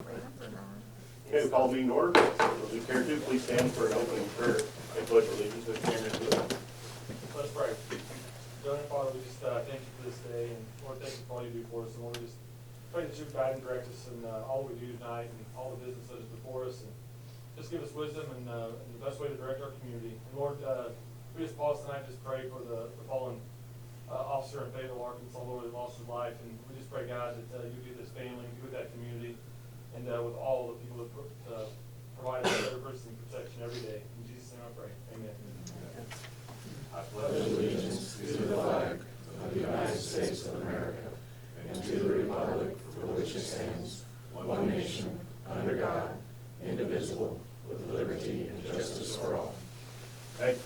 Okay, we call the meeting to order. Those who care to, please stand for an opening prayer. I pledge allegiance to the flag of the United States. Let us pray. Heavenly Father, we just thank you for this day, and Lord, thank you for all you do for us. And Lord, we just pray that you guide and direct us in all we do tonight and all the business that is before us. And just give us wisdom and the best way to direct our community. And Lord, we just pause tonight, just pray for the fallen officer in Fayetteville, Arkansas, Lord, that lost his life. And we just pray, God, that you be with his family, be with that community, and with all the people that provide us service and protection every day. In Jesus' name I pray. Amen. I pledge allegiance to the flag of the United States of America and to the republic for which it stands, one nation, under God, indivisible, with liberty and justice for all. Thank you.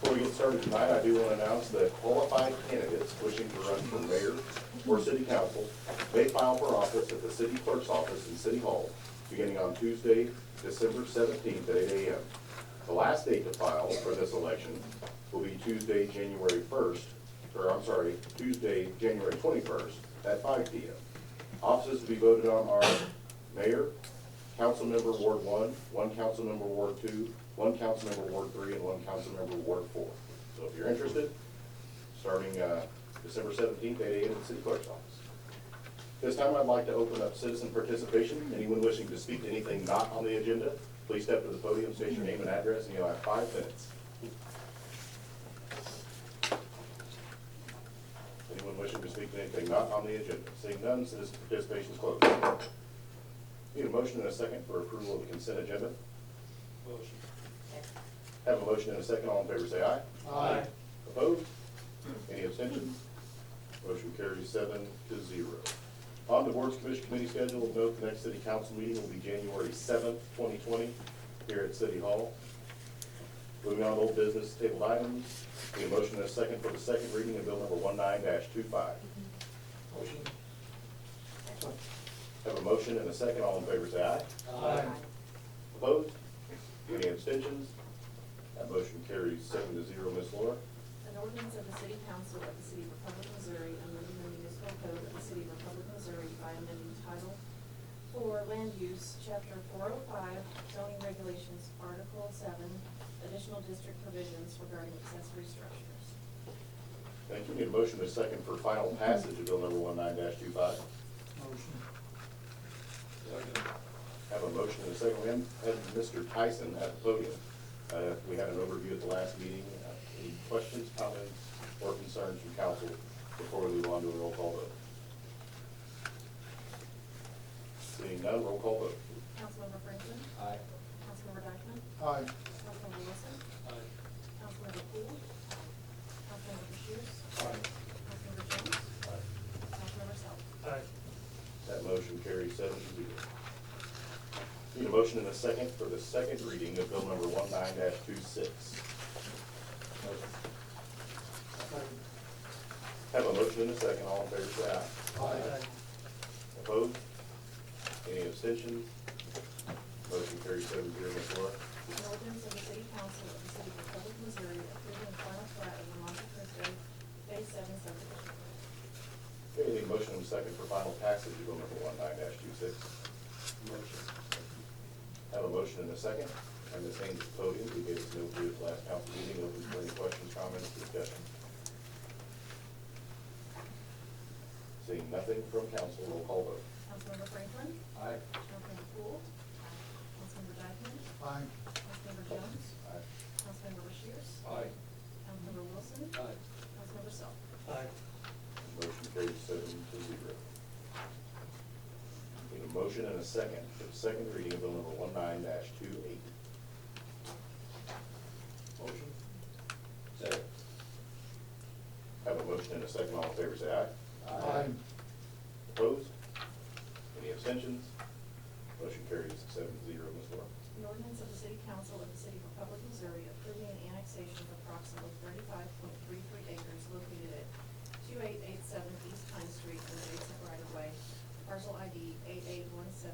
Before we get started tonight, I do want to announce that qualified candidates wishing to run for mayor or city council may file for office at the city clerk's office in City Hall beginning on Tuesday, December 17th at 8 a.m. The last date to file for this election will be Tuesday, January 21st at 5 p.m. Offices to be voted on are mayor, council member Ward 1, one council member Ward 2, one council member Ward 3, and one council member Ward 4. So if you're interested, starting December 17th, 8 a.m. at the city clerk's office. This time I'd like to open up citizen participation. Anyone wishing to speak to anything not on the agenda, please step to the podium, state your name and address, and you'll have 5 minutes. Anyone wishing to speak to anything not on the agenda? Seeing none, citizen participation is closed. Need a motion and a second for approval of the consent agenda. Motion. Have a motion and a second. All in favor say aye. Aye. Opposed? Any abstentions? Motion carries 7-0. On the board's commission committee schedule, note the next city council meeting will be January 7th, 2020, here at City Hall. Moving on to old business tabled items. Need a motion and a second for the second reading of bill number 19-25. Motion. Have a motion and a second. All in favor say aye. Aye. Opposed? Any abstentions? That motion carries 7-0. Ms. Laura? An ordinance of the City Council of the City of Republic, Missouri, amending the municipal code of the City of Republic, Missouri by amending Title for Land Use, Chapter 405, Zoning Regulations, Article 7, Additional District Provisions regarding accessory structures. Thank you. Need a motion and a second for final passage of bill number 19-25. Motion. Have a motion and a second. We had Mr. Tyson at the podium. We had an overview at the last meeting. Any questions, comments, or concerns from council before we move on to a roll call vote? Seeing none, roll call vote. Councilmember Franklin? Aye. Councilmember Dyckman? Aye. Councilmember Wilson? Aye. Councilmember Poole? Councilmember Bashir? Aye. Councilmember Jones? Councilmember Self? Aye. That motion carries 7-0. Need a motion and a second for the second reading of bill number 19-26. Have a motion and a second. All in favor say aye. Aye. Opposed? Any abstentions? Motion carries 7-0. Ms. Laura? An ordinance of the City Council of the City of Republic, Missouri approving final plat of the Monte Cristo Phase 7 subdivision. Okay, need a motion and a second for final passage of bill number 19-26. Motion. Have a motion and a second. And Ms. Haynes at the podium, who gave us an overview at the last council meeting. Open for any questions, comments, discussion. Seeing nothing from council, roll call vote. Councilmember Franklin? Aye. Councilmember Poole? Councilmember Dyckman? Aye. Councilmember Jones? Aye. Councilmember Bashir? Aye. Councilmember Wilson? Aye. Councilmember Self? Aye. Motion carries 7-0. Need a motion and a second for the second reading of bill number 19-28. Motion. Second. Have a motion and a second. All in favor say aye. Aye. Opposed? Any abstentions? Motion carries 7-0. Ms. Laura? An ordinance of the City Council of the City of Republic, Missouri approving an annexation of approximately 35.33 acres located at 2887 East Pine Street in adjacent right-of-way, parcel ID 881715301025.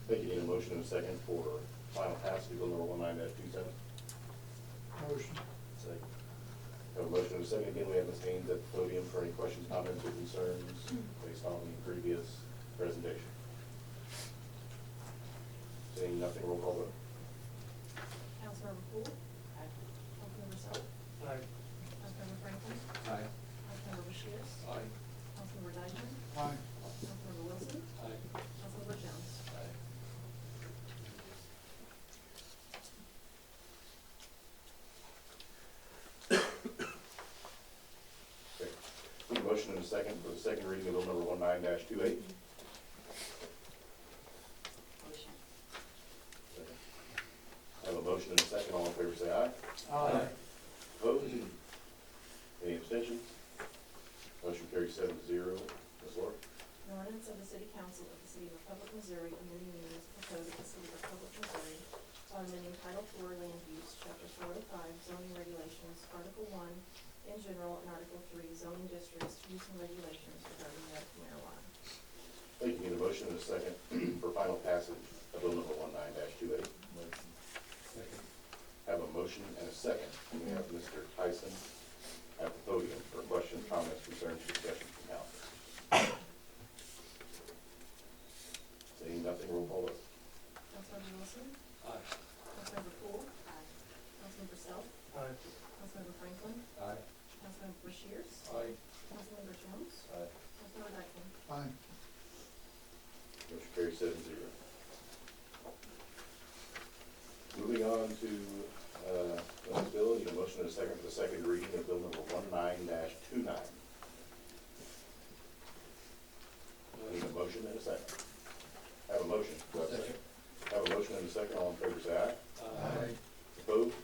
Thank you. Need a motion and a second for final passage of bill number 19-27. Motion. Second. Have a motion and a second. Again, we have Ms. Haynes at the podium for any questions, comments, or concerns based on the previous presentation. Seeing nothing, roll call vote. Councilmember Poole? Aye. Councilmember Sal? Aye. Councilmember Franklin? Aye. Councilmember Rushiers? Aye. Councilmember Dyken? Aye. Councilmember Wilson? Aye. Councilmember Jones? Aye. Okay. Need a motion and a second for the second reading of bill number 19-28. Motion. I have a motion and a second. All in favor say aye. Aye. Opposed? Any abstentions? Motion carries 7-0. Ms. Laura? An ordinance of the City Council of the City of Republic, Missouri, amending the municipal code of the City of Republic, Missouri by amending Title IV Land Use, Chapter 405, Zoning Regulations, Article 1, in general, and Article 3, Zoning Districts, Use and Regulations regarding medical marijuana. Thank you. Need a motion and a second for final passage of bill number 19-28. Motion. Second. Have a motion and a second. And we have Mr. Tyson at the podium for questions, comments, concerns, discussion from council. Seeing nothing, roll call vote. Councilmember Wilson? Aye. Councilmember Poole? Aye. Councilmember Self? Aye. Councilmember Franklin? Aye. Councilmember Rushiers? Aye. Councilmember Jones? Aye. Councilmember Dyken? Aye. Motion carries 7-0. Moving on to the next bill, need a motion and a second for the second reading of bill number 19-29. Need a motion and a second. Have a motion. Do I have a second? Have a motion and a second. All in favor say aye. Aye. Opposed?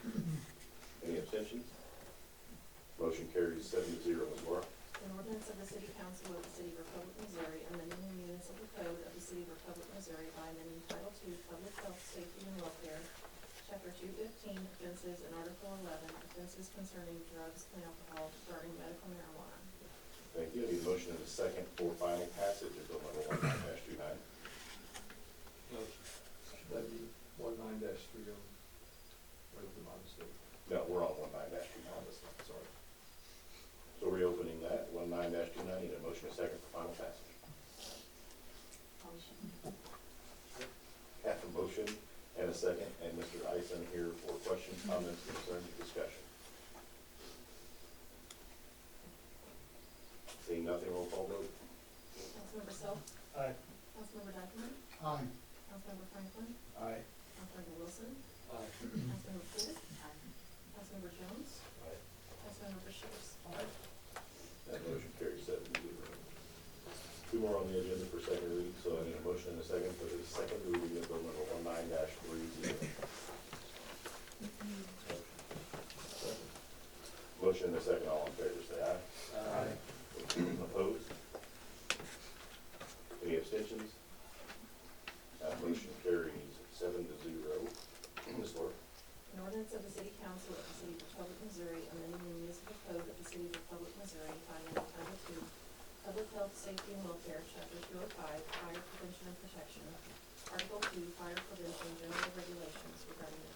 Any abstentions? Motion carries 7-0. Ms. Laura? An ordinance of the City Council of the City of Republic, Missouri, amending the municipal code of the City of Republic, Missouri by amending Title II Public Health, Safety, and Welfare, Chapter 215, Offenses, and Article 11, Offenses concerning drugs and alcohol regarding medical marijuana. Thank you. I need a motion and a second for final passage of bill number 19-29. Motion. Should that be 19-30? Or is it my mistake? No, we're on 19-29. Sorry. So reopening that, 19-29, need a motion and a second for final passage. Motion. Have a motion and a second, and Mr. Ison here for questions, comments, concerns, discussion. Seeing nothing, roll call vote. Councilmember Self? Aye. Councilmember Dyken? Aye. Councilmember Franklin? Aye. Councilmember Wilson? Aye. Councilmember Poole? Councilmember Jones? Aye. Councilmember Rushiers? Aye. That motion carries 7-0. Two more on the agenda for second reading, so I need a motion and a second for the second reading of bill number 19-30. Motion and a second, all in favor, say aye. Aye. Opposed? Any abstentions? That motion carries 7-0. Ms. Laura? An ordinance of the City Council of the City of Republic, Missouri, amending the municipal code of the City of Republic, Missouri by amending Title II Public Health, Safety, and Welfare, Chapter 205, Fire Prevention and Protection, Article 2, Fire Prevention General Regulations regarding the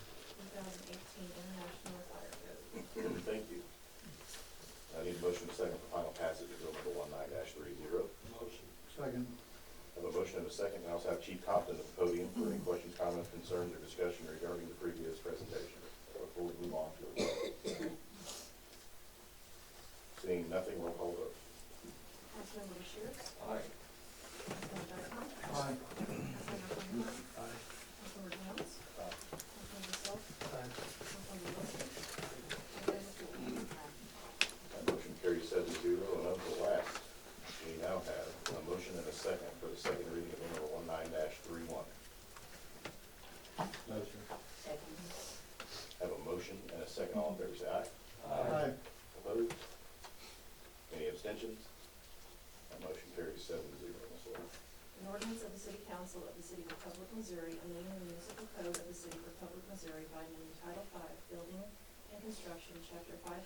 2018 International Fire Code. Thank you. I need a motion and a second for final passage of bill number 19-30. Motion. Second. I have a motion and a second. I also have Chief Compton at the podium for any questions, comments, concerns, or discussion regarding the previous presentation. Before we move on to it. Seeing nothing, roll call vote. Councilmember Rushiers? Aye. Councilmember Dyken? Aye. Councilmember Franklin? Aye. Councilmember Jones? Councilmember Self? Aye. Councilmember Wilson? Councilmember Poole? That motion carries 7-0. And of the last, we now have a motion and a second for the second reading of bill number 19-31. Motion. Second. Have a motion and a second. All in favor, say aye. Aye. Opposed? Any abstentions? That motion carries 7-0. Ms. Laura? An ordinance of the City Council of the City of Republic, Missouri, amending the municipal code of the City of Republic, Missouri by amending Title V, Building and Construction, Chapter 500,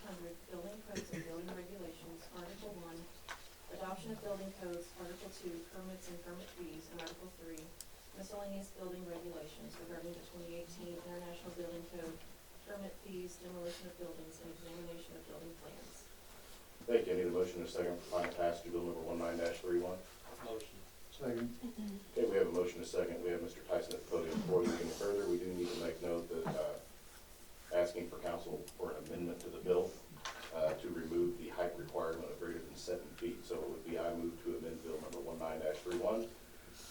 Building Codes and Building Regulations, Article 1, Adoption of Building Codes, Article 2, Permits and Permit Fees, and Article 3, Miscellaneous Building Regulations regarding the 2018 International Building Code, permit fees, demolition of buildings, and examination of building plans. you. I need a motion and a second for final passage of bill number 19-31. Motion. Second. Okay, we have a motion and a second. We have Mr. Tyson at the podium. Before we go any further, we do need to make note that, asking for council for an amendment to the bill, to remove the height requirement of greater than 7 feet. So it would be, I move to amend bill number 19-31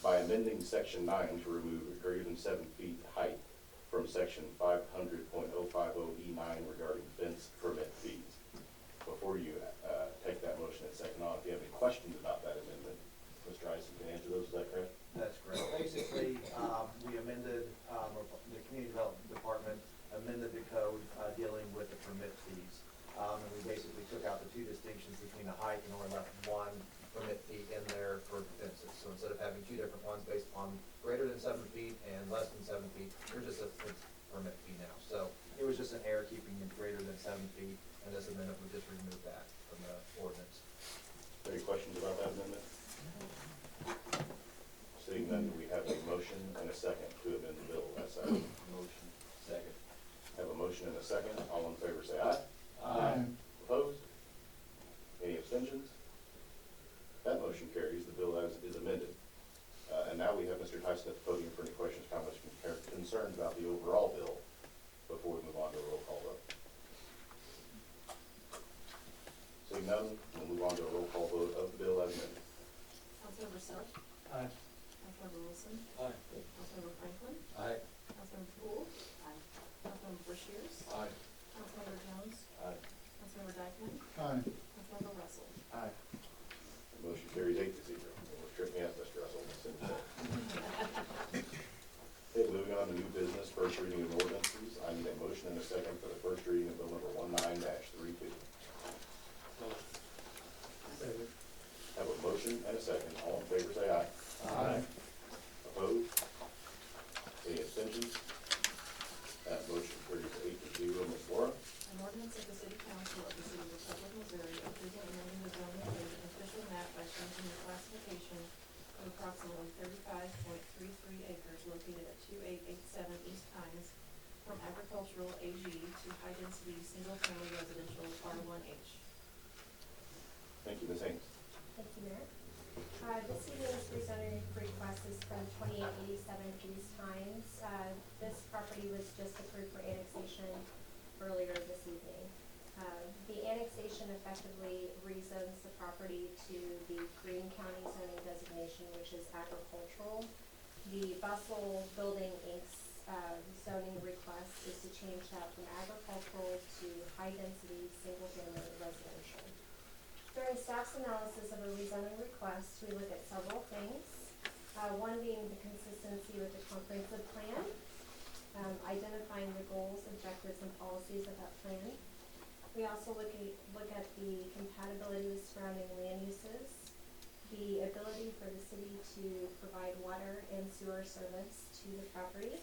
by amending section 9 to remove a greater than 7 feet height from section 500.050E9 regarding fence permit fees. Before you, take that motion and second on, if you have any questions about that amendment, Mr. Tyson can answer those, is that correct? That's correct. Basically, we amended, or the Community Development Department amended the code dealing with the permit fees. And we basically took out the two distinctions between the height and only left one permit fee in there for fences. So instead of having two different ones based on greater than 7 feet and less than 7 feet, there's just a fence permit fee now. So it was just an error keeping it greater than 7 feet, and this amendment would just remove that from the ordinance. Any questions about that amendment? Seeing none, we have a motion and a second to amend the bill. That's a Motion. Second. have a motion and a second. All in favor say aye. Aye. Opposed? Any abstentions? That motion carries. The bill as is amended. And now we have Mr. Tyson at the podium for any questions, comments, concerns about the overall bill before we move on to a roll call vote. Seeing none, we'll move on to a roll call vote of the bill as amended. Councilmember Selk, Aye. Councilmember Wilson, Aye. Councilmember Franklin, Aye. Councilmember Poole, Councilmember Brashears, Aye. Councilmember Jones, Aye. Councilmember Dykeman, Aye. Councilmember Russell. Aye. The motion carries 8-0. Will trip me up, Mr. Russell. Okay, moving on to new business, first reading of ordinances. I need a motion and a second for the first reading of bill number 19-32. Second. Have a motion and a second. All in favor say aye. Aye. Opposed? Any abstentions? That motion carries 8-0. Ms. Laura? An ordinance of the City Council of the City of Republic, Missouri, approving and amending the zoning code and official map by changing the classification of approximately 35.33 acres located at 2887 East Pines from agricultural AG to high-density, single-family residential R1H. Thank you, Ms. Haynes. Thank you, Mayor. This evening's rezoning request is from 2887 East Pines. This property was just approved for annexation earlier this evening. The annexation effectively rezones the property to the Greene County zoning designation, which is agricultural. The Bustle Building Inc.'s zoning request is to change that from agricultural to high-density, single-family residential. During staff's analysis of a rezoning request, we look at several things. One being the consistency with the comprehensive plan, identifying the goals, objectives, and policies of that plan. We also look at the compatibility with surrounding land uses, the ability for the city to provide water and sewer service to the property.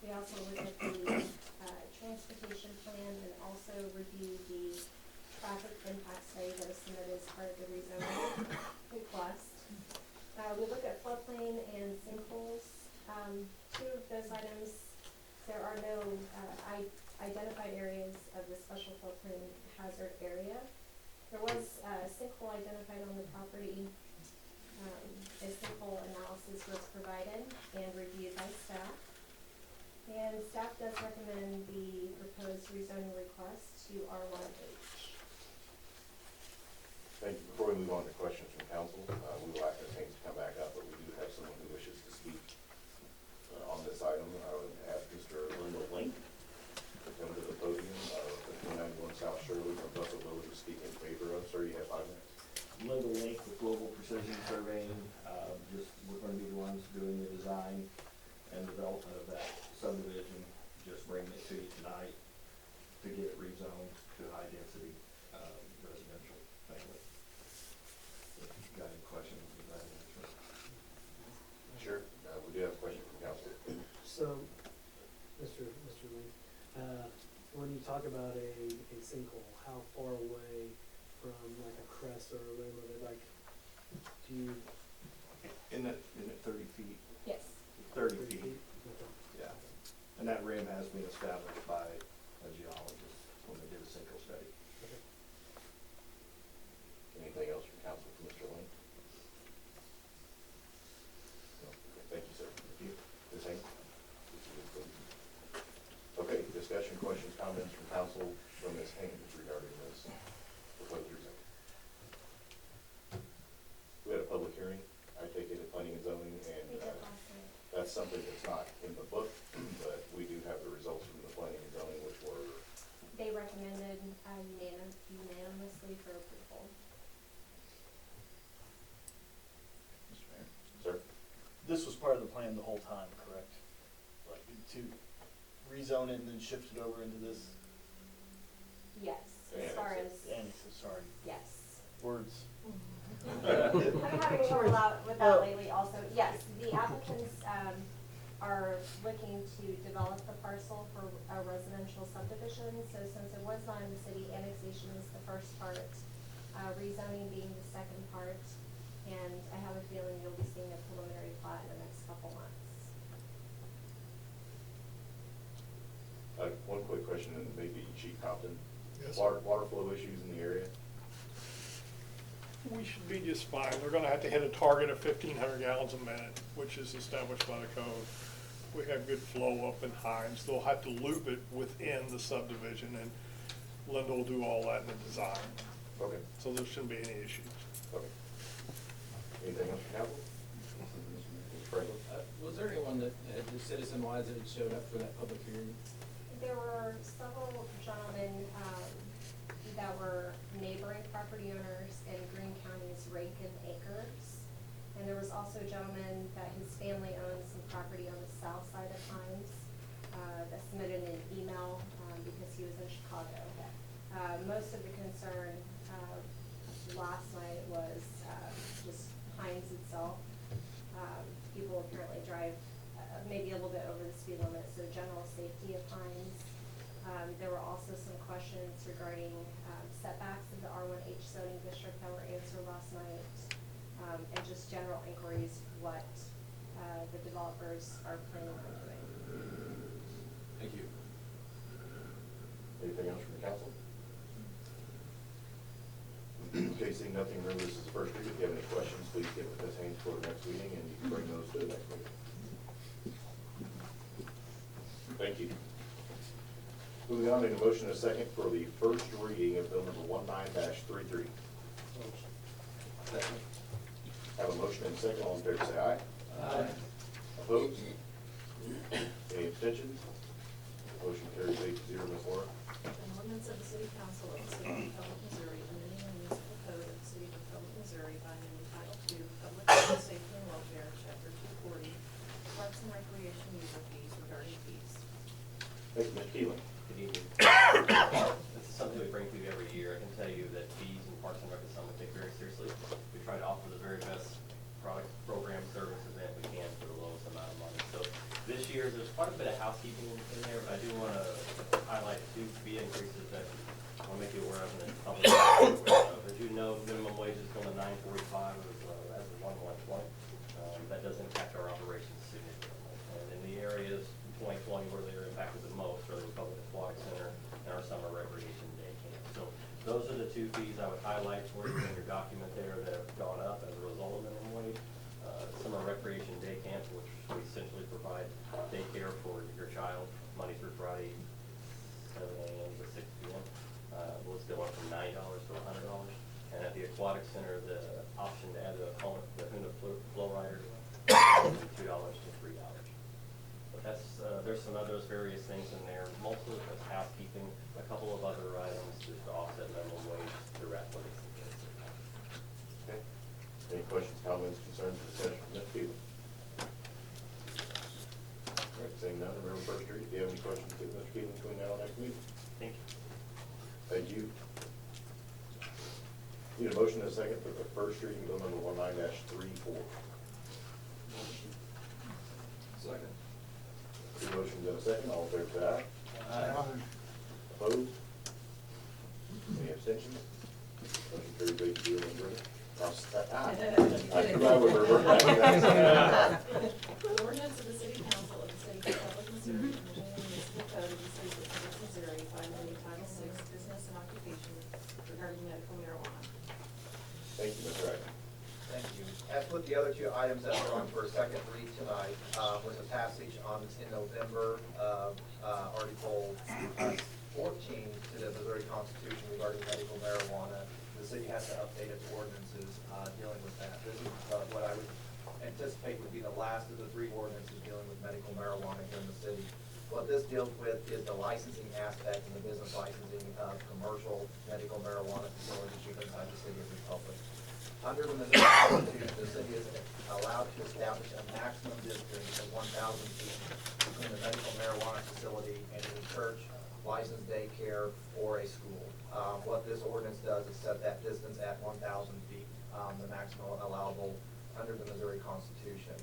We also look at the transportation plan and also review the traffic impact study that was submitted as part of the rezoning request. We look at floodplain and sinkholes. Two of those items, there are no identified areas of the special floodplain hazard area. There was a sinkhole identified on the property. A sinkhole analysis was provided and reviewed by staff. And staff does recommend the proposed rezoning request to R1H. Thank you. Before we move on to questions from council, we will ask Ms. Haynes to come back up, but we do have someone who wishes to speak on this item. I would ask Mr. Linda Link to come to the podium, 1591 South Shirley from Russell Village to speak in favor of. Sir, you have 5 minutes. Linda Link with Global Precision Surveying, we're gonna be the ones doing the design and development of that subdivision, just bringing it to you tonight to get it rezoned to high density, residential family. If you've got any questions, we'd like to answer. Sure. We do have a question from council. So, Mr. Lee, when you talk about a sinkhole, how far away from like a crest or a rim of it, like, do you? Isn't it 30 feet? Yes. 30 30 feet, Okay. yeah. And that rim has been established by a geologist when they did a sinkhole study. Okay. plan the whole time, correct? Like, to rezone it and then shift it over into this Yes, as far as, annexes, sorry, yes. words. I'm having trouble out with that lately also. Yes, the applicants, are looking to develop the parcel for a residential subdivision. So since it was not in the city, annexation is the first part, rezoning being the second part. And I have a feeling you'll be seeing a preliminary plat in the next couple months. One quick question, and maybe Chief Compton. Yes, Water flow issues in the area? we should be just fine. They're gonna have to hit a target of 1,500 gallons a minute, which is established by the code. We have good flow up in Hines. They'll have to loop it within the subdivision, and Linda will do all that in the design. Okay, So there shouldn't be any issues. okay. Anything else from council? Mr. Franklin? Was there anyone that, just citizen-wise, that showed up for that public hearing? There were several gentlemen, that were neighboring property owners in Greene County's Rankin Acres. And there was also a gentleman that his family owns some property on the south side of Hines, that submitted an email, because he was in Chicago. Most of the concern, last night was, just Hines itself. People apparently drive, maybe a little bit over the speed limit, so general safety of Hines. There were also some questions regarding setbacks in the R1H zoning district that were answered last night, and just general inquiries what the developers are planning on doing. Thank you. Anything else from the council? Okay, seeing nothing, remember this is the first reading. If you have any questions, please get with us Haynes for the next meeting, and you can bring those to the next meeting. Thank you. Moving on, make a motion and a second for the first reading of bill number 19-33. Second. Have a motion and a second. All in favor, say aye. Aye. Opposed? Any abstentions? Motion carries 8-0. Ms. Laura? An ordinance of the City Council of the City of Republic, Missouri, amending the municipal code of the City of Republic, Missouri by amending Title II, Public Health, Safety and Welfare, Chapter 240, Parks and Recreation user fees regarding fees. Thank you, Ms. Keeling. Good evening. This is something we bring to you every year. I can tell you that fees and Parks and Rec is something we take very seriously. We try to offer the very best product, program, service, event we can for the lowest amount of money. So this year, there's quite a bit of housekeeping in there, but I do want to highlight two fee increases that I want to make you aware of in the public. As you know, minimum wage is going to $9.45 as of 1/1/20. That does impact our operations significantly. And in the areas in 2020 where they were impacted the most are the Republic Aquatic Center and our summer recreation day camp. So those are the two fees I would highlight for you in your document there that have gone up as a result of minimum wage. Summer recreation day camp, which we essentially provide daycare for your child Monday through Friday, 7 a.m. to 6 p.m. Was going from $9 to $100. And at the aquatic center, the option to add the Huna flow rider, $2 to $3. But that's, there's some others, various things in there. Most of it is housekeeping, a couple of other items just to offset minimum wage through athletics. Okay. Any questions, comments, concerns, discussion from Ms. Keeling? All right, seeing none, remember first reading. If you have any questions, get Mr. Keeling between now and next meeting. Thank you. Thank you. Need a motion and a second for the first reading of bill number 19-34. Second. Two motions and a second. All in favor, say aye. Aye. Opposed? Any abstentions? Motion carries 8-0. Ms. Britton. I forgot we were An ordinance of the City Council of the City of Republic, Missouri, amending the municipal code of the City of Republic, Missouri by amending Title VI, Business and Occupation regarding medical marijuana. Thank you, Mr. Wright. Thank you. As with the other two items that were on for a second read tonight, was a passage on in November of Article 14 to the Missouri Constitution regarding medical marijuana. The city has to update its ordinances dealing with that. This is what I would anticipate would be the last of the three ordinances dealing with medical marijuana here in the city. What this deals with is the licensing aspect and the business licensing of commercial medical marijuana facilities here inside the City of Republic. Under the Missouri Constitution, the city is allowed to establish a maximum distance of 1,000 feet between the medical marijuana facility and any church, licensed daycare, or a school. What this ordinance does is set that distance at 1,000 feet, the maximum allowable under the Missouri Constitution.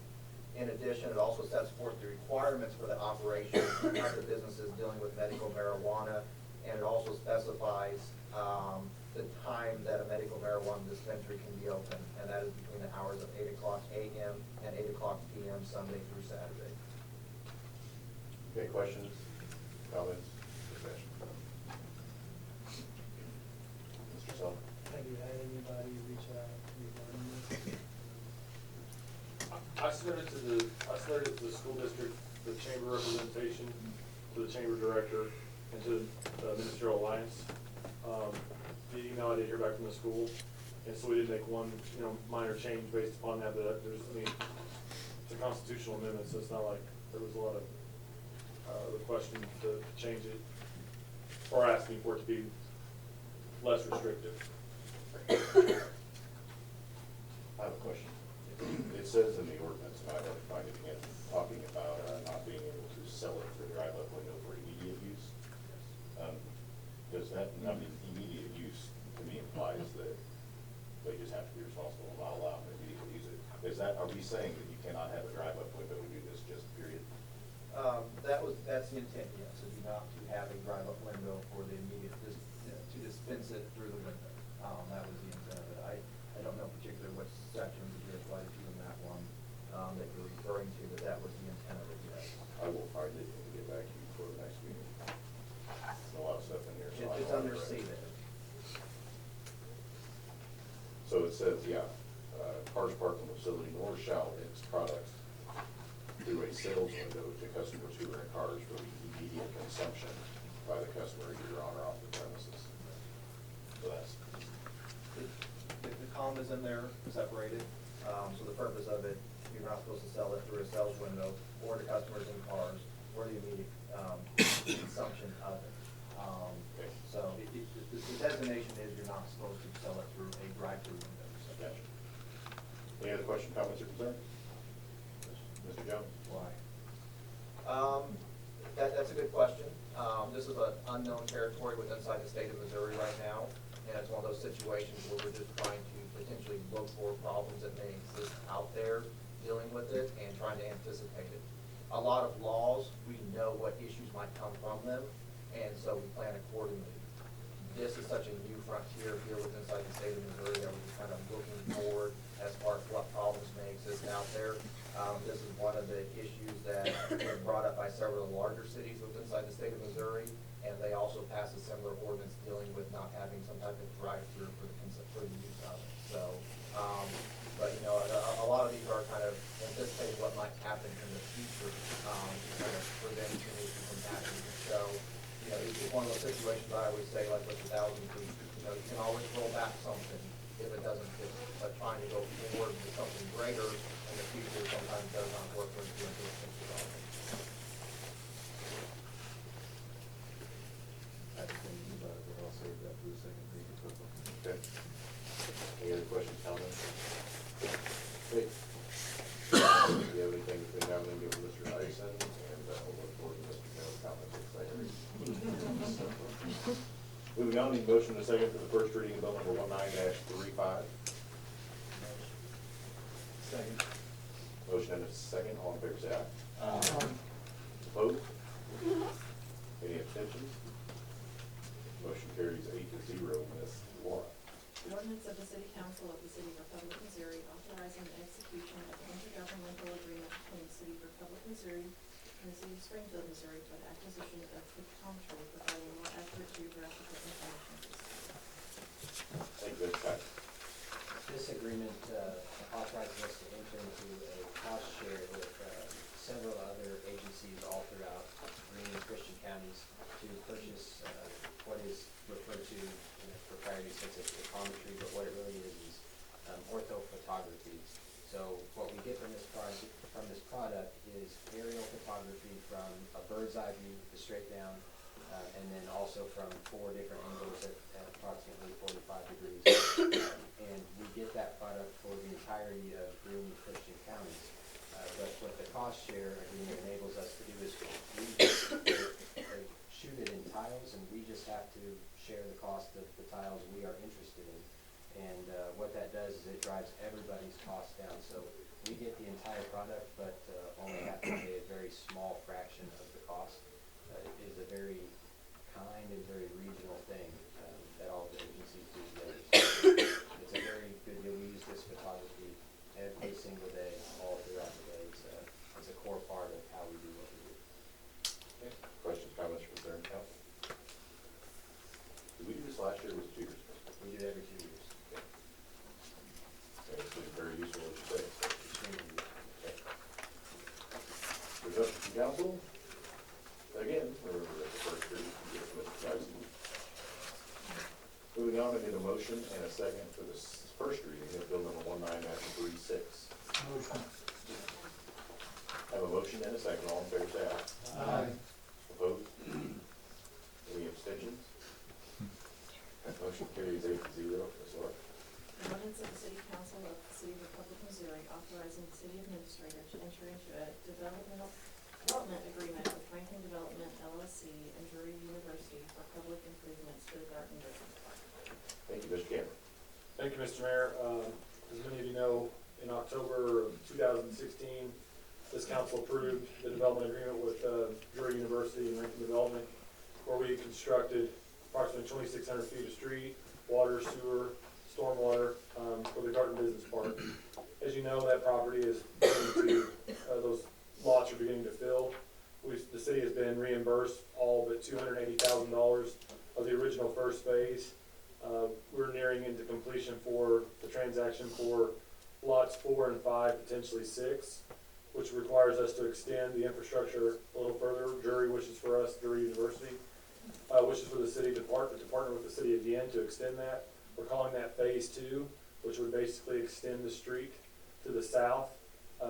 In addition, it also sets forth the requirements for the operation of the businesses dealing with medical marijuana, and it also specifies the time that a medical marijuana dispensary can be open, and that is between the hours of 8 o'clock a.m. and 8 o'clock p.m. Sunday through Saturday. Okay, questions, comments, discussion? Mr. Sullivan? Have you had anybody reach out regarding this? I submitted to the school district, the chamber representation, to the chamber director, and to the ministerial alliance. The email I did hear back from the school, and so we did make one, minor change based upon that, but it's a constitutional amendment, so it's not like there was a lot of, requesting to change it, or asking for it to be less restrictive. I have a question. It says in the ordinance, and I don't find it again, talking about not being able to sell it for drive-up window for immediate use. Does that, immediate use to me implies that they just have to be responsible and not allow them to immediately use it. Are we saying that you cannot have a drive-up window and do this just period? That's the intent, yes, is not to have a drive-up window for the immediate, to dispense it through the window. That was the intent of it. I don't know particularly what sections you applied to in that one, that you're referring to, but that was the intent of it, yes. I will find it and get back to you for the next meeting. There's a lot of stuff in here. So It's under C there. So it says, cars parked in the facility nor shall its products through a sales window to customers who rent cars for the immediate consumption by the customer either on or off the premises. So that's, The comma's in there separated, so the purpose of it, you're not supposed to sell it through a sales window or to customers in cars or the immediate consumption of it. So the designation is you're not supposed to sell it through a drive-through window. So. gotcha. Any other questions, comments, or concerns? Mr. Jones? Why? That's a good question. This is an unknown territory within inside the state of Missouri right now, and it's one of those situations where we're just trying to potentially look for problems that may exist out there, dealing with it, and trying to anticipate it. A lot of laws, we know what issues might come from them, and so we plan accordingly. This is such a new frontier here within inside the state of Missouri that we're just kind of looking forward as far as what problems may exist out there. This is one of the issues that was brought up by several of the larger cities within inside the state of Missouri, and they also passed a similar ordinance dealing with not having some type of drive-through for the use of it. So, but a lot of these are kind of anticipating what might happen in the future, to kind of prevent an issue from happening. So, it's one of those situations I always say, like with 1,000 feet, you can always roll back something if it doesn't fit, but trying to go forward with something greater in the future sometimes does not work when it's doing things development. I just think about it, but I'll save that for the second reading. Okay. Any other questions, comments? Okay. If you have anything between now and then, give Mr. Dyson, and we'll look forward to Mr. Jones' comments at the second reading. Moving on, need motion and a second for the first reading of bill number 19-35. Second. Motion and a second, all in favor say aye. Opposed? Any abstentions? Motion carries 8-0. Ms. Laura. An ordinance of the City Council of the City of Republic, Missouri, authorizing the execution of an intergovernmental agreement between the City of Republic, Missouri and the City of Springfield, Missouri for the acquisition of photometry, providing more accurate geographical information system. Thank you, Ms. Scott. This agreement authorizes us to enter into a cost share with several other agencies all throughout Greene and Christian counties to purchase what is referred to in a proprietary sense as photometry, but what it really is orthophotography. So what we get from this product is aerial photography from a bird's eye view, the straight down, and then also from 4 different angles at approximately 45 degrees. And we get that product cost share agreement enables us to do is they shoot it in tiles, and we just have to share the cost of the tiles we are interested in. And what that does is it drives everybody's costs down. So we get the entire product, but only have to pay a very small fraction of the cost. It is a very kind and very regional thing that all the agencies do together. So it's a very good deal. We use this photography every single day, all throughout the day. It's a core part of how we do what we do. Okay. Questions, comments, concerns, council? Did we do this last year, or was it 2 years ago? We do it every 2 years. Okay, it's been very useful, as you say. Extremely good. Okay. Questions from council? Again, we're at the first reading. Mr. Tyson. Moving on, I need a motion and a second for this first reading of bill number 19-36. Motion. I have a motion and a second. All in favor, say aye. Aye. Opposed? Any abstentions? Motion carries 8-0. Ms. Laura? An ordinance of the City Council of the City of Republic, Missouri, authorizing the city administrator to enter into a development agreement with Franklin Development LLC and Drury University for public improvements to the Garden Business Park. Thank you, Mr. Cameron. Thank you, Mr. Mayor. As many of you know, in October of 2016, this council approved the development agreement with Drury University and Rankin Development, where we constructed approximately 2,600 feet of street, water, sewer, stormwater for the Garden Business Park. As you know, that property is beginning to, those lots are beginning to fill. The city has been reimbursed all but $280,000 of the original first phase. We're nearing into completion for the transaction for lots 4 and 5, potentially 6, which requires us to extend the infrastructure a little further. Drury wishes for us, Drury University, wishes for the city to partner with the city again to extend that. We're calling that phase 2, which would basically extend the street to the south.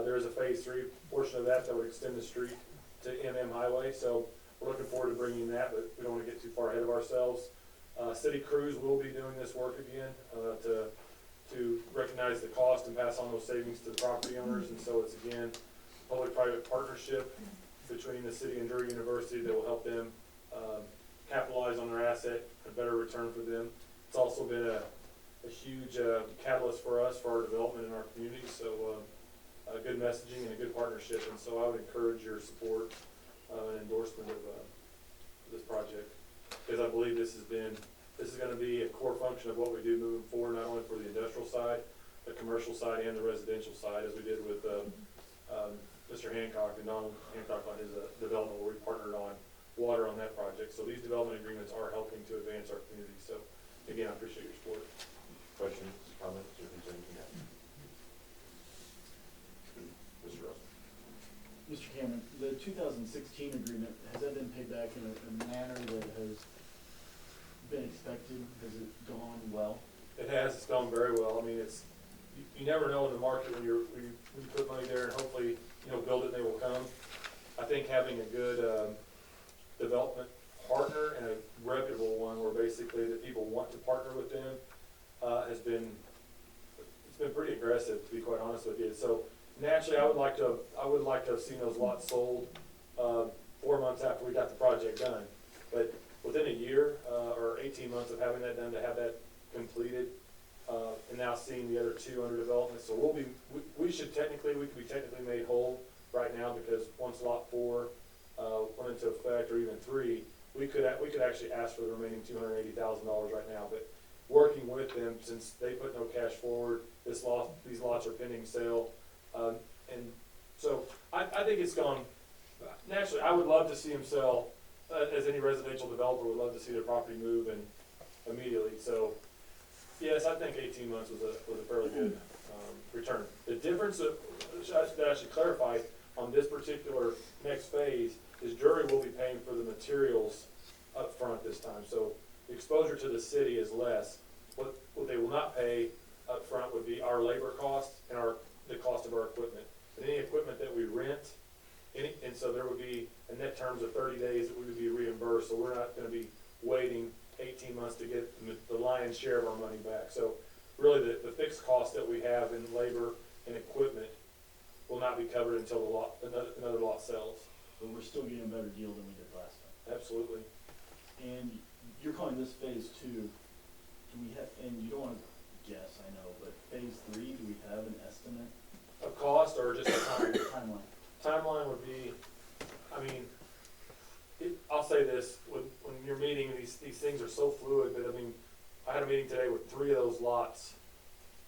There is a phase 3 portion of that would extend the street to MM Highway. So we're looking forward to bringing that, but we don't want to get too far ahead of ourselves. City crews will be doing this work again to recognize the cost and pass on those savings to the property owners. And so it's again public-private partnership between the city and Drury University that will help them capitalize on their asset, a better return for them. It's also been a huge catalyst for us, for our development in our community. So good messaging and a good partnership. And so I would encourage your support and endorsement of this project, because I believe this is going to be a core function of what we do moving forward, not only for the industrial side, the commercial side, and the residential side, as we did with Mr. Hancock and Donald Hancock on his development, where we partnered on water on that project. So these development agreements are helping to advance our community. So again, I appreciate your support. Questions, comments, or concerns you have? Mr. Russell? Mr. Cameron, the 2016 agreement, has that been paid back in a manner that has been expected? Has it gone well? It has. It's gone very well. I mean, you never know in the market when you put money there and hopefully build it and they will come. I think having a good development partner and a reputable one, where basically that people want to partner with them, it's been pretty aggressive, to be quite honest with you. So naturally, I would like to have seen those lots sold 4 months after we got the project done. But within a year or 18 months of having that done, to have that completed, and now seeing the other 2 under development, so we could be technically made whole right now, because once lot 4 went into effect, or even 3, we could actually ask for the remaining $280,000 right now. But working with them, since they put no cash forward, these lots are pending sale, and so I think it's gone. Naturally, I would love to see them sell, as any residential developer would love to see their property move and immediately. So yes, I think 18 months was a fairly good return. The difference that I should clarify on this particular next phase is Drury will be paying for the materials up front this time. So the exposure to the city is less. What they will not pay up front would be our labor costs and the cost of our equipment. And any equipment that we rent, and so there would be a net terms of 30 days that we would be reimbursed. So we're not going to be waiting 18 months to get the lion's share of our money back. So really the fixed cost that we have in labor and equipment, will not be covered until the lot, another lot sells. But we're still getting a better deal than we did last time. Absolutely. And you're calling this phase two, do we have, and you don't wanna guess, I know, but phase three, do we have an estimate? Of cost or just a time? Timeline? Timeline would be, I mean, I'll say this, when you're meeting, these things are so fluid, but I mean, I had a meeting today with 3 of those lots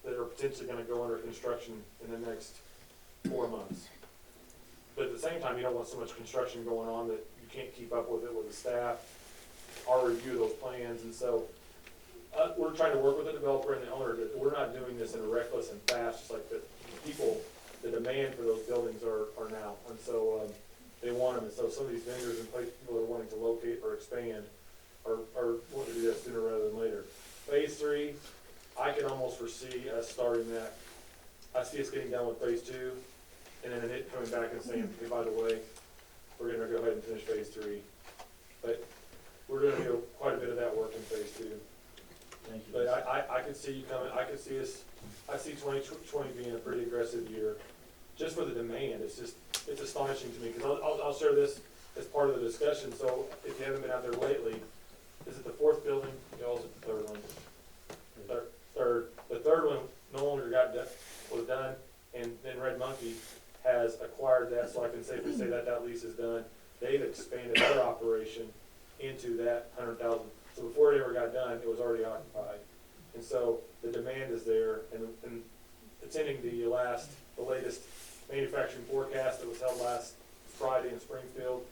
that are potentially gonna go under construction in the next 4 months. But at the same time, you don't want so much construction going on that you can't keep up with it with the staff, or review those plans, and so, we're trying to work with the developer and the owner, that we're not doing this in a reckless and fast, just like the people, the demand for those buildings are now, and so, they want them, and so some of these vendors and people are wanting to locate or expand, or want to do that sooner rather than later. Phase 3, I can almost foresee us starting that, I see us getting done with phase 2, and then it coming back and saying, hey, by the way, we're gonna go ahead and finish phase 3. But we're gonna do quite a bit of that work in phase 2. Thank you. But I could see you coming, I could see us, I see 2020 being a pretty aggressive year, just for the demand. It's just, it's astonishing to me, because I'll share this as part of the discussion. So if you haven't been out there lately, is it the 4th building? Y'all, is it the 3rd one? Third. The 3rd one no longer was done, and then Red Monkey has acquired that, so I can safely say that that lease is done. They've expanded their operation into that 100,000. So before it ever got done, it was already occupied. And so the demand is there, and attending the latest manufacturing forecast that was held last Friday in Springfield,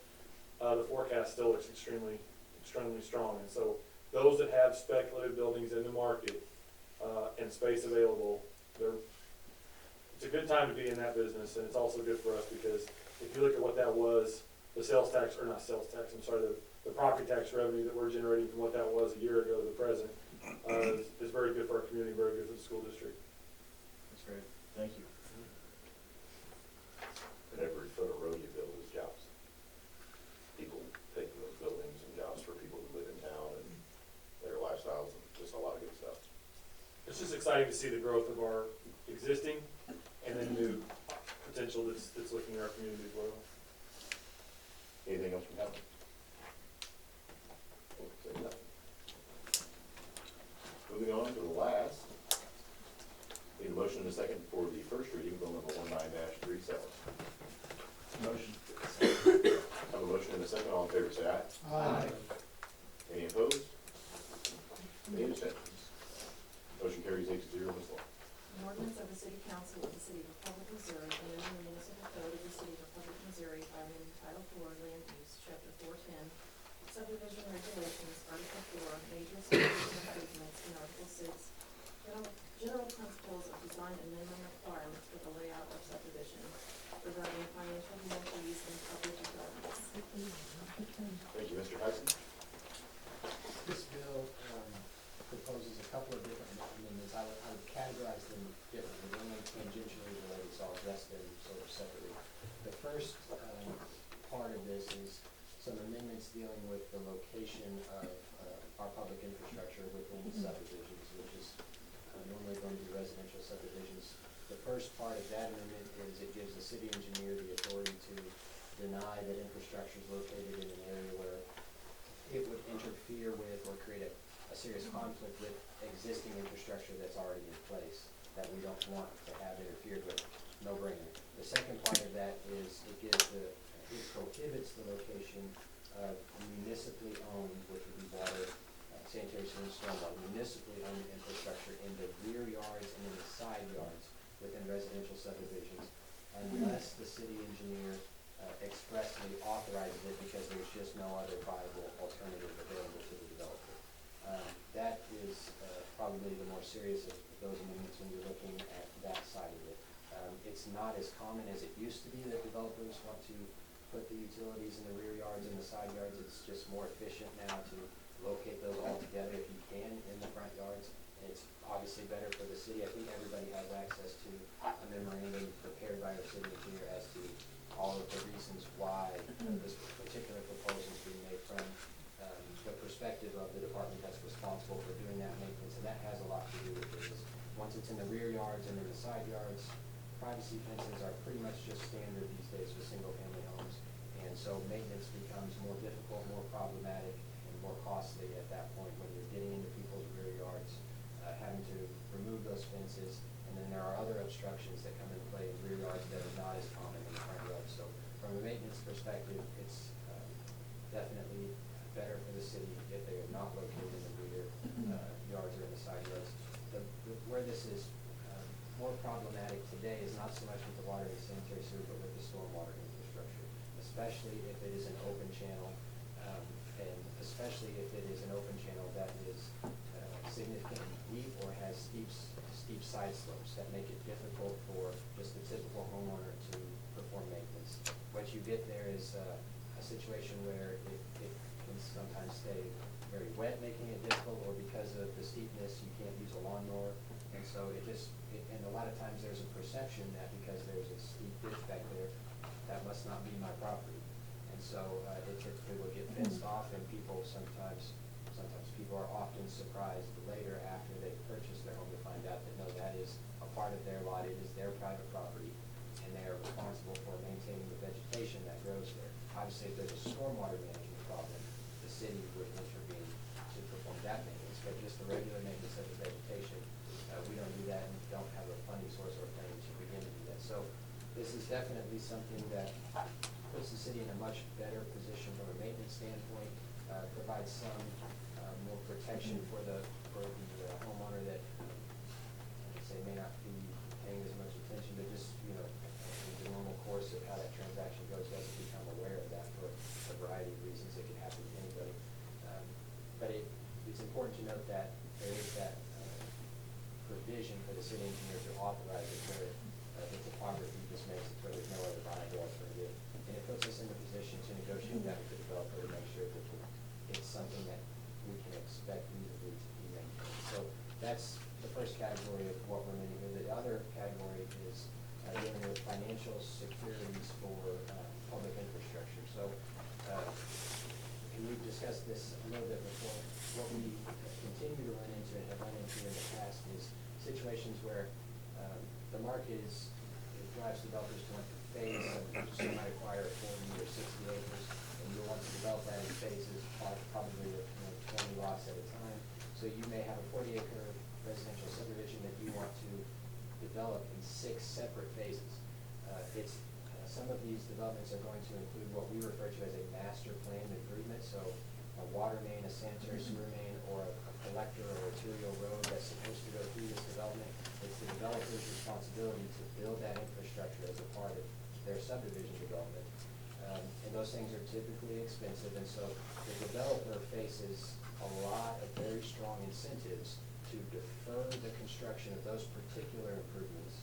the forecast still looks extremely strong. And so those that have speculative buildings in the market, and space available, it's a good time to be in that business, and it's also good for us, because if you look at what that was, the sales tax, or not sales tax, I'm sorry, the property tax revenue that we're generating from what that was a year ago to the present, is very good for our community, very good for the school district. That's great, thank you. And every foot of road you build is jobs. People taking those buildings and jobs for people who live in town and their lifestyles, and just a lot of good stuff. It's just exciting to see the growth of our existing and then new potential that's looking at our community as well. Anything else from Helen? Say nothing. Moving on to the last. Need a motion and a second for the first reading, bill number 19-37. Motion. Have a motion and a second. All in favor, say aye. Aye. Any opposed? Any abstentions? Motion carries 8-0, Ms. Law. An ordinance of the City Council of the City of Republic, Missouri, amending the municipal code of the City of Republic, Missouri by amending Title 4 Land Use, Chapter 410, Subdivision Regulations, Article 4, Major Subdivision Improvements, and Article 6, General Principles of Design and Minimum Requirements for the Layout of Subdivision, regarding financial guarantees and public developments. Thank you, Mr. Tyson. This bill proposes a couple of different amendments. I would categorize them differently. One is tangentially related, so I'll address them sort of separately. The first part of this is some amendments dealing with the location of our public infrastructure within subdivisions, which is normally going to be residential subdivisions. The first part of that amendment is it gives the city engineer the authority to deny that infrastructure is located in an area where it would interfere with or create a serious conflict with existing infrastructure that's already in place that we don't want to have interfered with. No brainer. The second part of that is it prohibits the location of municipally owned, which would be water, sanitary sewer, and stormwater, municipally owned infrastructure in the rear yards and in the side yards within residential subdivisions, unless the city engineer expressly authorizes it, because there's just no other viable alternative available to the developer. That is probably the more serious of those amendments when you're looking at that side of it. It's not as common as it used to be that developers want to put the utilities in the rear yards and the side yards. It's just more efficient now to locate those all together if you can in the front yards. And it's obviously better for the city. I think everybody has access to a memorandum prepared by our city engineer as to all of the reasons why this particular proposal is being made from the perspective of the department that's responsible for doing that maintenance, and that has a lot to do with this. Once it's in the rear yards and in the side yards, privacy fences are pretty much just standard these days for single-family homes. And so maintenance becomes more difficult, more problematic, and more costly at that point when you're getting into people's rear yards, having to remove those fences. And then there are other obstructions that come into play in rear yards that are not as common in the front yards. So from a maintenance perspective, it's definitely better for the city if they are not located in the rear yards or in the side yards. Where this is more problematic today is not so much with the water and sanitary sewer, but with the stormwater infrastructure, especially if it is an open channel, and especially if it is an open channel that is significantly deep or has steep side slopes that make it difficult for just the typical homeowner to perform maintenance. What you get there is a situation where it can sometimes stay very wet, making it difficult, or because of the steepness, you can't use a lawnmower. And so and a lot of times there's a perception that because there's a steep ditch back there, that must not be my property. And so it typically will get fenced off, and sometimes people are often surprised later after they've purchased their home to find out that no, that is a part of their lot, it is their private property, and they are responsible for maintaining the vegetation that grows there. Obviously, if there's a stormwater management problem, the city would intervene to perform that maintenance, but just the regular maintenance of the vegetation, we don't do that and don't have a funding source or planning to begin to do that. So this is definitely something that puts the city in a much better position from a maintenance standpoint, provides some more protection for the homeowner that, I'd say, may not be paying as much attention, but just, in the normal course of how that transaction goes, doesn't become aware of that for a variety of reasons. It could happen to anybody. But it's important to note that there is that provision for the city engineer to authorize it where the topography just makes it where there's no other viable alternative. And it puts us in a position to negotiate that with the developer to make sure that it's something that we can expect reasonably to be maintained. So that's the first category of what we're meeting here. The other category is dealing with financial securities for public infrastructure. So and we've discussed this a little bit before. What we continue to run into and have run into in the past is situations where the market it drives developers to want to phase, so you might acquire 40 or 60 acres, and you want to develop that in phases, probably with 20 lots at a time. So you may have a 40-acre residential subdivision that you want to develop in 6 separate phases. Some of these developments are going to include what we refer to as a master plan improvement, so a water main, a sanitary sewer main, or a collector or arterial road that's supposed to go through this development. It's the developer's responsibility to build that infrastructure as a part of their subdivision development. And those things are typically expensive, and so the developer faces a lot of very strong incentives to defer the construction of those particular improvements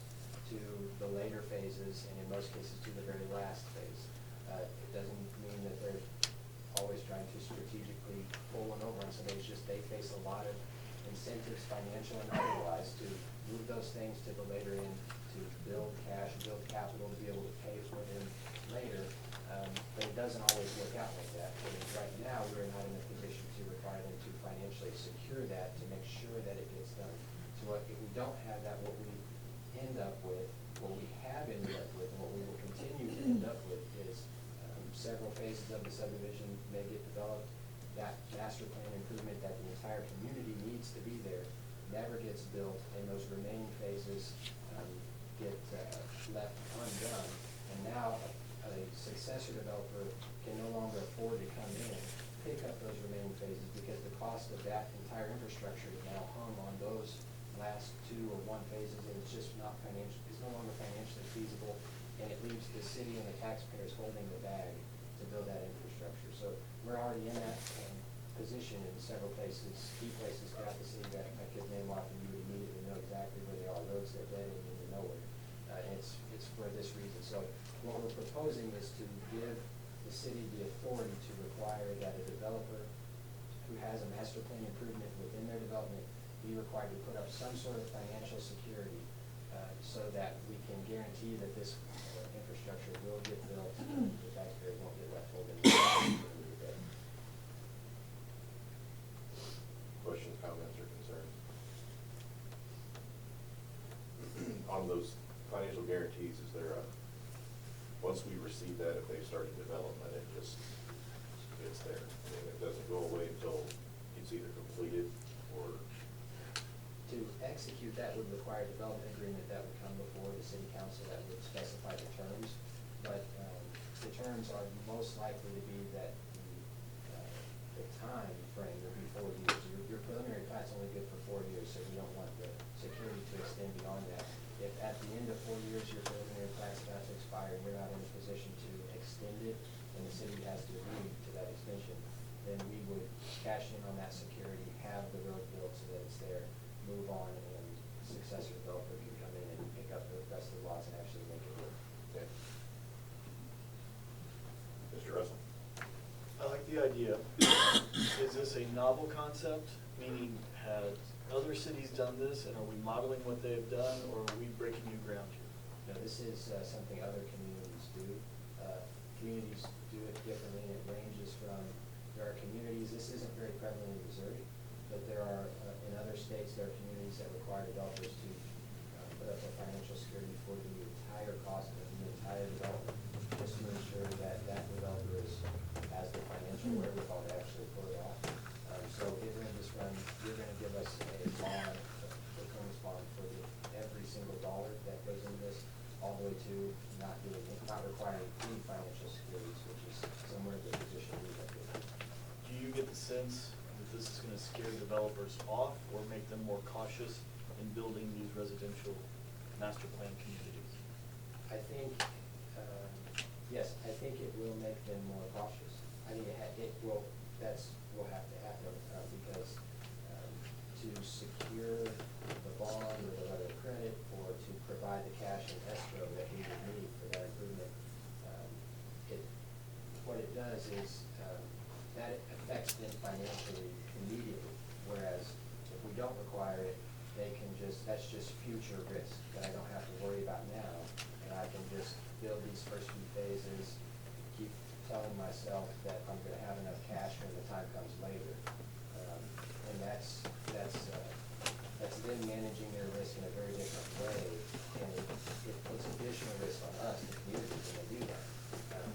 to the later phases, and in most cases to the very last phase. It doesn't mean that they're always trying to strategically pull one over on somebody. It's just they face a lot of incentives, financial and otherwise, to move those things to the later end, to build cash, build capital, to be able to pay for them later. But it doesn't always work out like that. And right now, we're not in a position to require them to financially secure that, to make sure that it gets done. So if we don't have that, what we end up with, what we have ended up with, and what we will continue to end up with is several phases of the subdivision may get developed. That master plan improvement that the entire community needs to be there never gets built, and those remaining phases get left undone. And now a successor developer can no longer afford to come in and pick up those remaining phases because the cost of that entire infrastructure is now hung on those last 2 or 1 phases, and it's just not it's no longer financially feasible, and it leaves the city and the taxpayers holding the bag to build that infrastructure. So we're already in that position in several places, key places throughout the city that I could name off, and you would immediately know exactly where they are. Roads that are dead and into nowhere. And it's for this reason. So what we're proposing is to give the city the authority to require that a developer who has a master plan improvement within their development be required to put up some sort of financial security so that we can guarantee that this infrastructure will get built and the taxpayers won't get left holding. Questions, comments, or concerns? On those financial guarantees, is there a, once we receive that, if they started development, it just, it's there? I mean, it doesn't go away until it's either completed or, To execute that would require a development agreement that would come before the city council that would specify the terms. But the terms are most likely to be that the time frame will be 4 years. Your preliminary plat's only good for 4 years, so you don't want the security to extend beyond that. If at the end of 4 years, your preliminary plat's about to expire, and you're not in a position to extend it, and the city has to agree to that extension, then we would cash in on that security, have the road built so that it's there, move on, and successor developer can come in and pick up the rest of the lots and actually make it work. okay. Mr. Russell? I like the idea. Is this a novel concept, meaning had other cities done this, and are we modeling what they have done, or are we breaking new ground here? No, this is something other communities do. Communities do it differently, and it ranges from, there are communities, this isn't very prevalent in Missouri, but there are, in other states, there are communities that require developers to put up a financial security for the entire cost of the entire development, just to ensure that that developer has the financial wherewithal to actually pull it off. So it ranges from, you're gonna give us a bond, a performance bond for every single dollar that goes into this, all the way to not requiring any financial securities, which is somewhere in the position we have been. Do you get the sense that this is gonna scare developers off, or make them more cautious in building these residential master plan communities? I think, yes, I think it will make them more cautious. I think it will have to happen, because to secure the bond or the letter of credit, or to provide the cash and escrow that we would need for that improvement, what it does is, that affects them financially immediately, whereas if we don't require it, they can that's just future risk that I don't have to worry about now, and I can just build these first few phases, keep telling myself that I'm gonna have enough cash when the time comes later. And that's them managing their risk in a very different way, and it puts additional risk on us, the community, when they do that.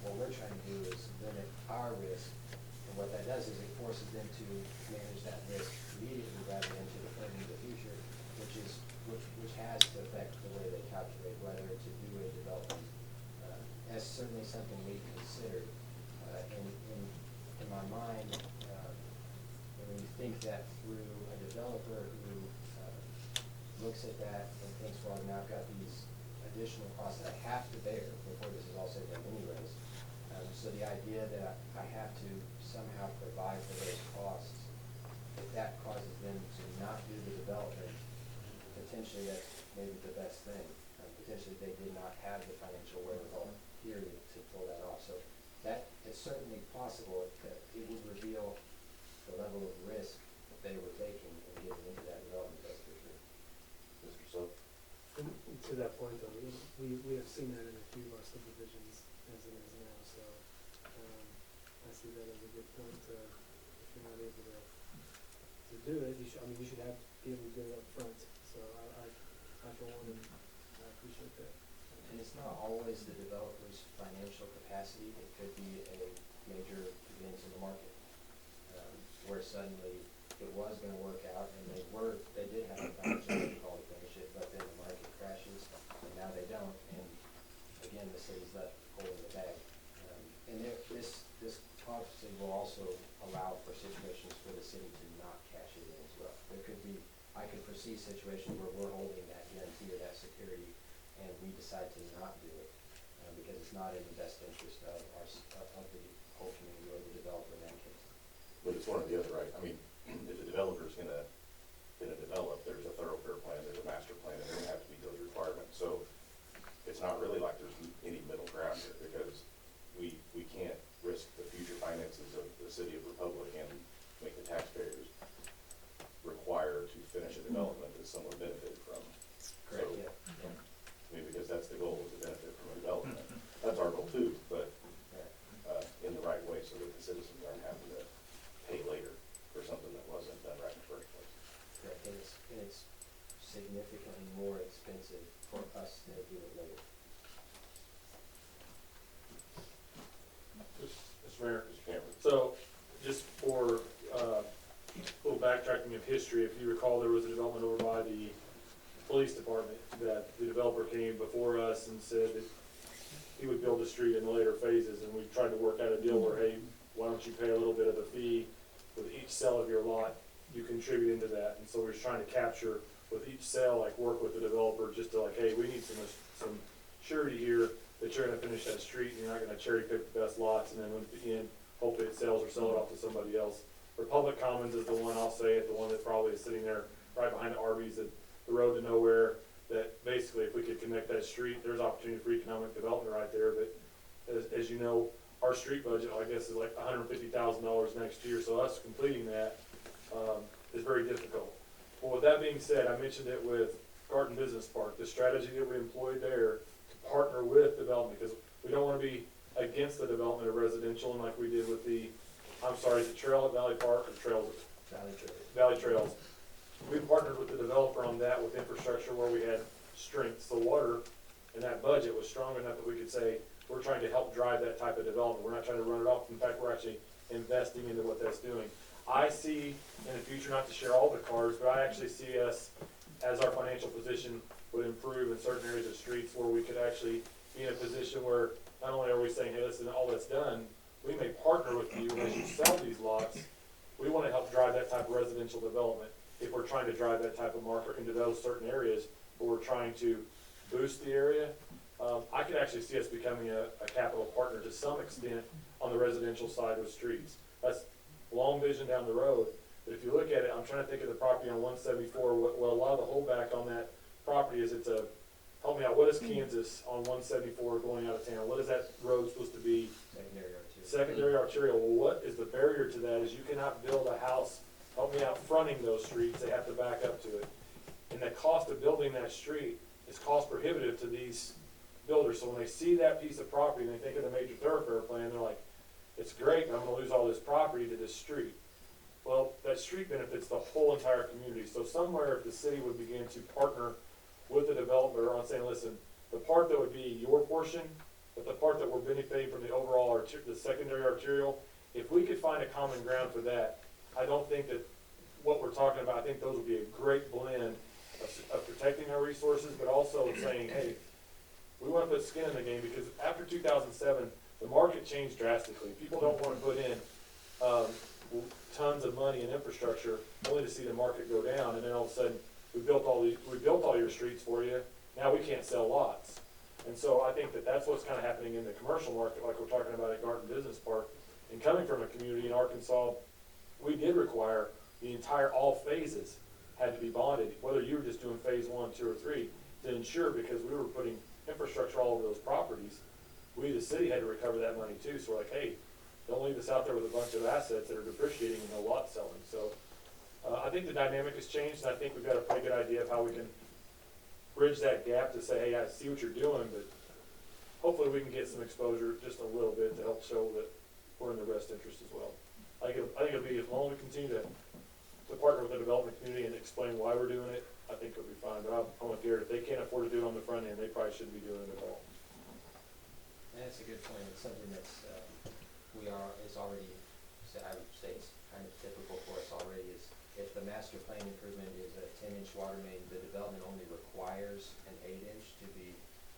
What we're trying to do is limit our risk, and what that does is it forces them to manage that risk immediately rather than to defer into the future, which has to affect the way they calculate whether to do a development. That's certainly something we considered. In my mind, when you think that through, a developer who looks at that and thinks, well, now I've got these additional costs that I have to bear before this is all said and done anyways. So the idea that I have to somehow provide for those costs, if that causes them to not do the development, potentially that's maybe the best thing. Potentially they did not have the financial wherewithal, period, to pull that off. So that is certainly possible. It would reveal the level of risk that they were taking in getting into that development, that's for sure. Mr. Sub? And to that point though, we have seen that in a few of our subdivisions as it is now, so, I see that as a good point, if you're not able to do it, you should have to be able to do it up front, so I for one, I appreciate that. And it's not always the developer's financial capacity, it could be a major event in the market, where suddenly it was gonna work out, and they did have the financial wherewithal to finish it, but then the market crashes, and now they don't, and again, the city's left holding the bag. And this obviously will also allow for situations for the city to not cash it in as well. I could foresee situations where we're holding that guarantee or that security, and we decide to not do it, because it's not in the best interest of the whole community or the developer in that case. But it's one or the other, right? I mean, if the developer's gonna develop, there's a thoroughfare plan, there's a master plan, and there have to be those requirements. So it's not really like there's any middle ground here, because we can't risk the future finances of the city of Republic and make the taxpayers require to finish a development that someone benefited from. Correct, So, yeah. I mean, because that's the goal, is to benefit from a development. That's our goal too, but in the right way, so that the citizens aren't having to pay later for something that wasn't done right in the first place. Correct, and it's significantly more expensive for us to do it later. Mr. Mayor, Mr. Cameron. so just for a little backtracking of history, if you recall, there was a development over by the police department that the developer came before us and said that he would build the street in later phases, and we tried to work out a deal where, hey, why don't you pay a little bit of the fee with each sale of your lot, you contribute into that. And so we're just trying to capture with each sale, like work with the developer just to like, hey, we need some surety here that you're gonna finish that street and you're not gonna cherry pick the best lots, and then when at the end, hopefully it sells or sell it off to somebody else. Republic Commons is the one, I'll say it, the one that probably is sitting there right behind the Arby's at the road to nowhere, that basically if we could connect that street, there's opportunity for economic development right there. But as you know, our street budget, I guess, is like $150,000 next year, so us completing that is very difficult. Well, with that being said, I mentioned it with Garden Business Park, the strategy that we employed there to partner with development, because we don't want to be against the development of residential, and like we did with the, I'm sorry, is it Trail at Valley Park or Trails at Valley Trail. Valley Trails? We partnered with the developer on that with infrastructure where we had strengths. The water in that budget was strong enough that we could say, we're trying to help drive that type of development. We're not trying to run it off. In fact, we're actually investing into what that's doing. I see in the future, not to share all the cards, but I actually see us, as our financial position would improve in certain areas of streets, where we could actually be in a position where not only are we saying, hey, listen, all that's done, we may partner with you as you sell these lots. We want to help drive that type of residential development. If we're trying to drive that type of market into those certain areas, where we're trying to boost the area, I could actually see us becoming a capital partner to some extent on the residential side with streets. That's long vision down the road. But if you look at it, I'm trying to think of the property on 174. Well, a lot of the holdback on that property is it's a, help me out, what is Kansas on 174 going out of town? What is that road supposed to be? Secondary arterial. Secondary arterial. Well, what is the barrier to that is you cannot build a house, help me out, fronting those streets. They have to back up to it. And the cost of building that street is cost prohibitive to these builders. So when they see that piece of property and they think of the major thoroughfare plan, they're like, it's great, but I'm gonna lose all this property to this street. Well, that street benefits the whole entire community. So somewhere if the city would begin to partner with the developer on saying, listen, the part that would be your portion, but the part that we're benefiting from the overall, the secondary arterial, if we could find a common ground for that, I don't think that what we're talking about, I think those would be a great blend of protecting our resources, but also saying, hey, we want to put skin in the game, because after 2007, the market changed drastically. People don't want to put in tons of money in infrastructure only to see the market go down, and then all of a sudden, we built all your streets for you, now we can't sell lots. And so I think that that's what's kind of happening in the commercial market, like we're talking about at Garden Business Park. And coming from a community in Arkansas, we did require the entire, all phases had to be bonded, whether you were just doing phase 1, 2, or 3, to ensure, because we were putting infrastructure all over those properties. We, the city, had to recover that money too. So we're like, hey, don't leave us out there with a bunch of assets that are depreciating and no lot selling. So I think the dynamic has changed, and I think we've got a pretty good idea of how we can bridge that gap to say, hey, I see what you're doing, but hopefully we can get some exposure just a little bit to help show that we're in the best interest as well. I think it'll be, as long as we continue to partner with the development community and explain why we're doing it, I think it'll be fine. But I'm with Garrett, if they can't afford to do it on the front end, they probably shouldn't be doing it at all. That's a good point. It's something that's, is already, I would say it's kind of typical for us already, is if the master plan improvement is a 10-inch water main, the development only requires an 8-inch to be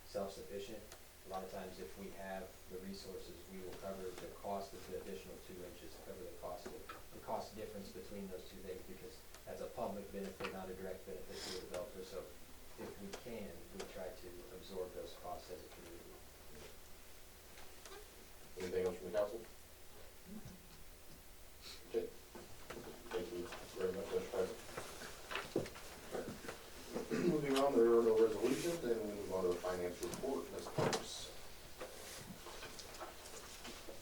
self-sufficient. A lot of times if we have the resources, we will cover the cost of the additional 2 inches, cover the cost difference between those two things, because that's a public benefit, not a direct benefit to the developer. So if we can, we try to absorb those costs as a community. Anything else from the council? Okay. Thank you very much, Mr. President. Moving on, there are no resolutions, and we move on to the finance report. Ms. Parks.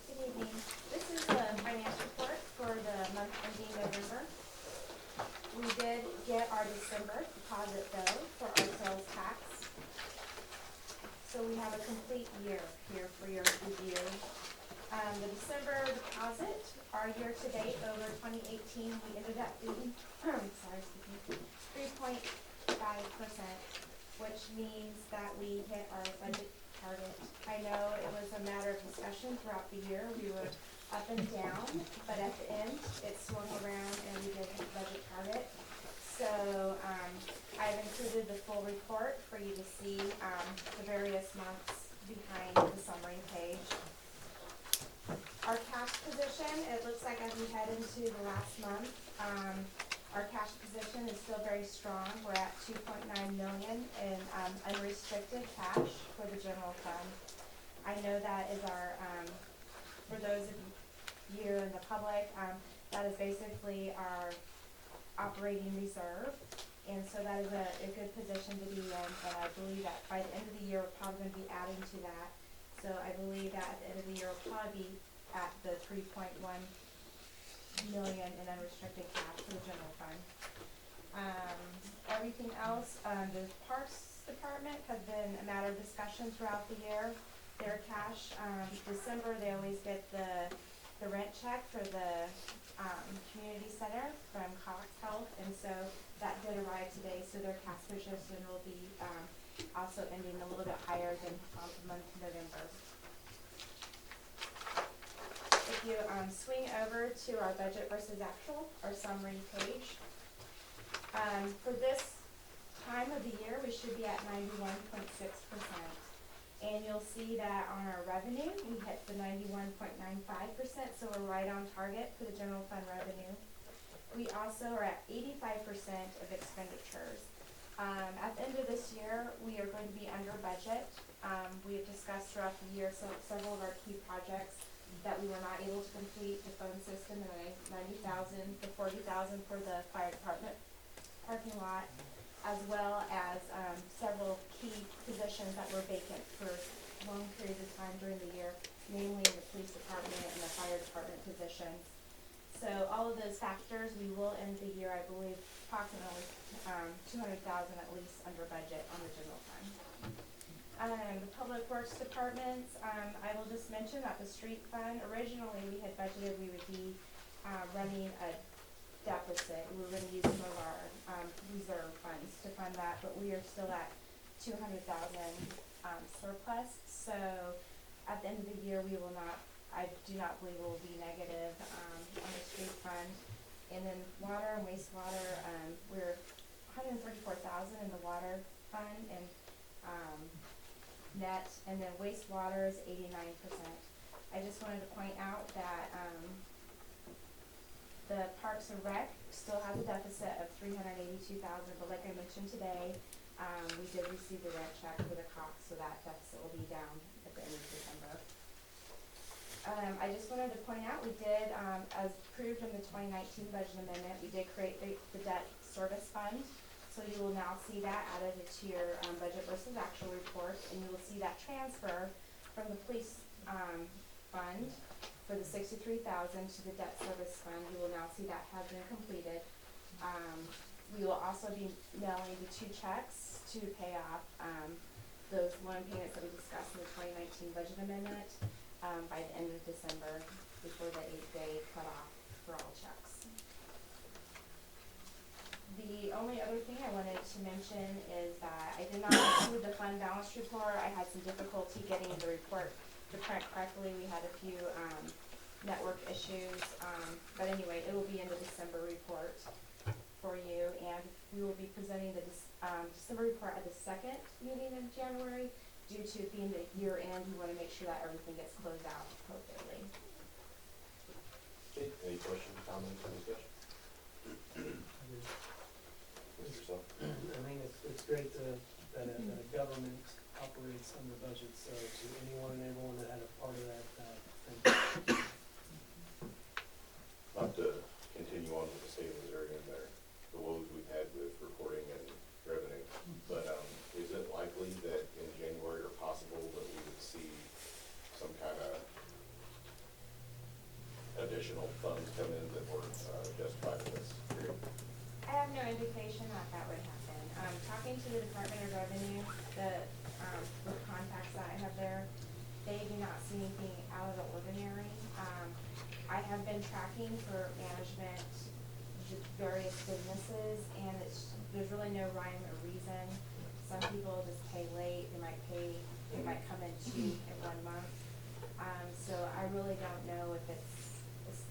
Good evening. This is the finance report for the month ending November. We did get our December deposit bill for our sales tax. So we have a complete year here for your review. The December deposit, our year-to-date over 2018, we ended up being, $3.7 which means that we hit our budget target. I know it was a matter of discussion throughout the year. We were up and down, but at the end, it swung around and we did hit the budget target. So, I've included the full report for you to see, the various months behind the summary page. Our cash position, it looks like as we head into the last month, our cash position is still very strong. We're at 2.9 million in unrestricted cash for the general fund. I know that is our, for those of you in the public, that is basically our operating reserve. And so that is a good position to be in, and I believe that by the end of the year, we're probably gonna be adding to that. So I believe that at the end of the year, we'll probably be at the 3.1 million in unrestricted cash for the general fund. Everything else, the Parks Department has been a matter of discussion throughout the year. Their cash, December, they always get the rent check for the community center from Cox Health, and so that did arrive today, so their cash position will be also ending a little bit higher than the month of November. If you swing over to our budget versus actual, our summary page, for this time of the year, we should be at 91.6%. And you'll see that on our revenue, we hit the 91.95%, so we're right on target for the general fund revenue. We also are at 85% of expenditures. At the end of this year, we are going to be under budget. We have discussed throughout the year several of our key projects that we were not able to complete, the phone system, and $90,000, the $40,000 for the fire department parking lot, as well as several key positions that were vacant for long periods of time during the year, namely in the police department and the fire department positions. So all of those factors, we will end the year, I believe, approximately $200,000 at least under budget on the general fund. The Public Works Department, I will just mention that the street fund, originally we had budgeted we would be running a deficit. We were going to use some of our reserve funds to fund that, but we are still at $200,000 surplus. So at the end of the year, we will not, I do not believe we'll be negative on the street fund. And then water and wastewater, we're $134,000 in the water fund and net, and then wastewater is 89%. I just wanted to point out that the Parks and Rec still has a deficit of $382,000, but like I mentioned today, we did receive the rent check for the Cox, so that deficit will be down at the end of December. I just wanted to point out, we did, as approved in the 2019 budget amendment, we did create the debt service fund. So you will now see that added to your budget versus actual report, and you will see that transfer from the police fund for the $63,000 to the debt service fund. You will now see that has been completed. We will also be mailing the 2 checks to pay off those loan payments that we discussed in the 2019 budget amendment by the end of December, before the 8-day cutoff for all checks. The only other thing I wanted to mention is that I did not include the fund balance report. I had some difficulty getting the report to print correctly. We had a few network issues, but anyway, it will be in the December report for you, and we will be presenting the December report at the second meeting in January. Due to it being the year end, we want to make sure that everything gets closed out appropriately. Okay, any questions, comments, or discussion? Mr. Song? I think it's great that a government operates under budget, so to anyone and everyone that had a part of that, thank you. Not to continue on with the state of Missouri and the woes we've had with reporting and revenue, but is it likely that in January or possible that we would see some kind of additional funds come in that were justified in this period? I have no indication that would happen. Talking to the Department of Revenue, the contacts that I have there, they do not see anything out of the ordinary. I have been tracking for management various businesses, and there's really no rhyme or reason. Some people just pay late, they might come in cheap in 1 month. So I really don't know if it's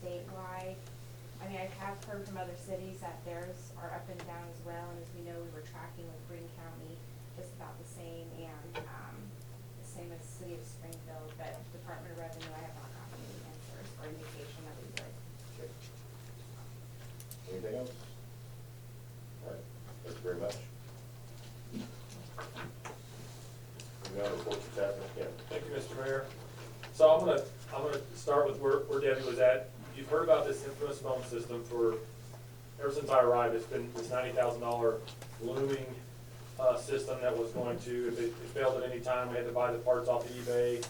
statewide. I mean, I have heard from other cities that theirs are up and down as well, and as we know, we were tracking with Greene County just about the same, and the same as the City of Springfield, but Department of Revenue, I have not gotten any answers or indication that we would. Okay. Anything else? All right, thank you very much. Moving on to reports from staff, Mr. Campbell. Thank you, Mr. Mayor. So I'm gonna start with where Debbie was at. You've heard about this infamous phone system ever since I arrived. It's been this $90,000 looming system that was going to, if it failed at any time, we had to buy the parts off of eBay.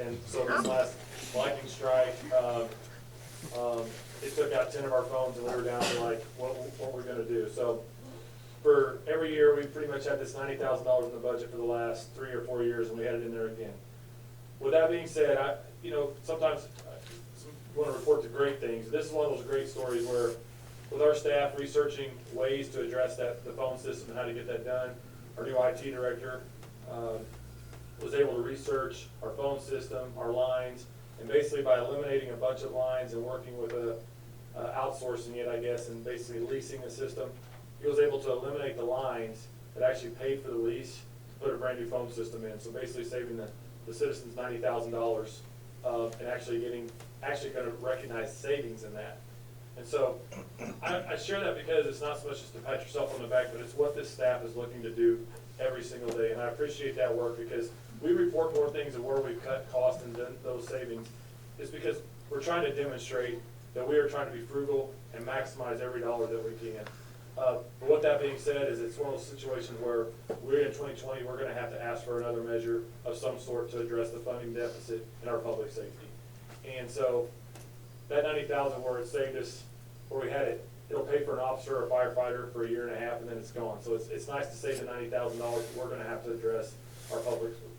And so this last lightning strike, it took out 10 of our phones, and we were down to like, what we're gonna do. So for every year, we pretty much had this $90,000 in the budget for the last 3 or 4 years, and we had it in there again. With that being said, sometimes you want to report the great things. This is one of those great stories where, with our staff researching ways to address the phone system and how to get that done, our new IT director was able to research our phone system, our lines, and basically by eliminating a bunch of lines and working with outsourcing it, I guess, and basically leasing the system, he was able to eliminate the lines that actually paid for the lease, put a brand new phone system in. So basically saving the citizens $90,000 and actually going to recognize savings in that. And so I share that because it's not so much just to pat yourself on the back, but it's what this staff is looking to do every single day. And I appreciate that work because we report more things of where we've cut costs and done those savings is because we're trying to demonstrate that we are trying to be frugal and maximize every dollar that we can. But what that being said is it's one of those situations where we're in 2020, we're going to have to ask for another measure of some sort to address the funding deficit in our public safety. And so that $90,000 where it saved us, where we had it, it'll pay for an officer or a firefighter for a year and a half, and then it's gone. So it's nice to save the $90,000, but we're going to have to address our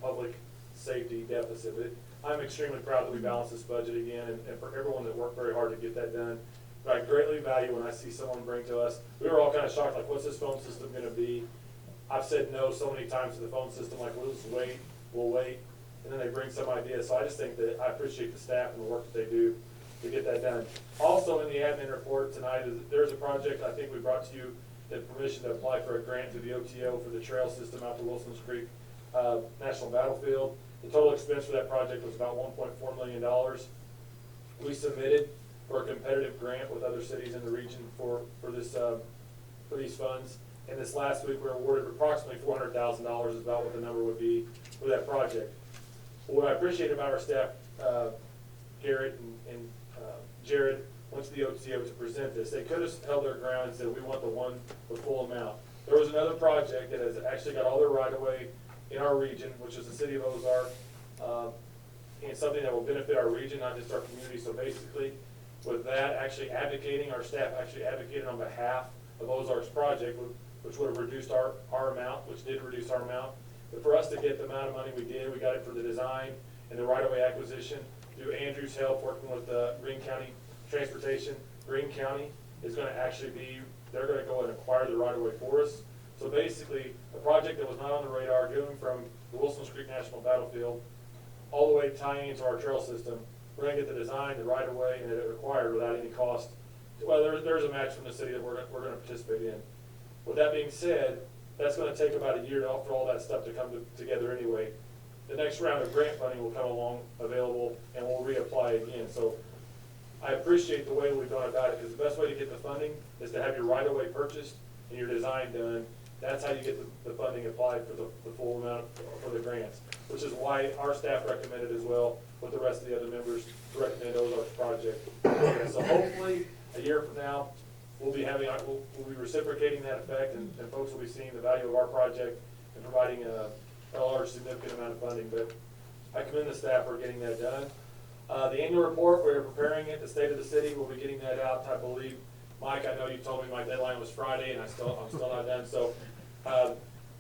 public safety deficit. But I'm extremely proud that we balanced this budget again, and for everyone that worked very hard to get that done. But I greatly value when I see someone bring to us, we were all kind of shocked, like, what's this phone system going to be? I've said no so many times to the phone system, like, we'll just wait, and then they bring some idea. So I just think that I appreciate the staff and the work that they do to get that done. Also in the admin report tonight, there's a project I think we brought to you, that permission to apply for a grant through the OTO for the trail system out to Wilson's Creek National Battlefield. The total expense for that project was about $1.4 million. We submitted for a competitive grant with other cities in the region for these funds. And this last week, we were awarded approximately $400,000 is about what the number would be for that project. What I appreciate about our staff, Garrett and Jared, went to the OTO to present this. They could have held their ground and said, we want the full amount. There was another project that has actually got all their right-of-way in our region, which is the city of Ozark, and something that will benefit our region, not just our community. So basically, with that, our staff actually advocated on behalf of Ozark's project, which would have reduced our amount, which did reduce our amount. But for us to get the amount of money we did, we got it for the design and the right-of-way acquisition through Andrew's help, working with Greene County Transportation. Greene County is going to they're going to go and acquire the right-of-way for us. So basically, a project that was not on the radar, going from the Wilson's Creek National Battlefield all the way tying into our trail system, we're going to get the design, the right-of-way, and it acquired without any cost. Well, there's a match from the city that we're going to participate in. With that being said, that's going to take about a year for all that stuff to come together anyway. The next round of grant funding will come along available, and we'll reapply again. So I appreciate the way we've gone about it, because the best way to get the funding is to have your right-of-way purchased and your design done. That's how you get the funding applied for the full amount for the grants, which is why our staff recommended as well, with the rest of the other members, to recommend Ozark's project. So hopefully, a year from now, we'll be reciprocating that effect, and folks will be seeing the value of our project and providing a large, significant amount of funding. But I commend the staff for getting that done. The annual report, we're preparing it, the state of the city, we'll be getting that out, I believe. Mike, I know you told me my deadline was Friday, and I'm still not done, so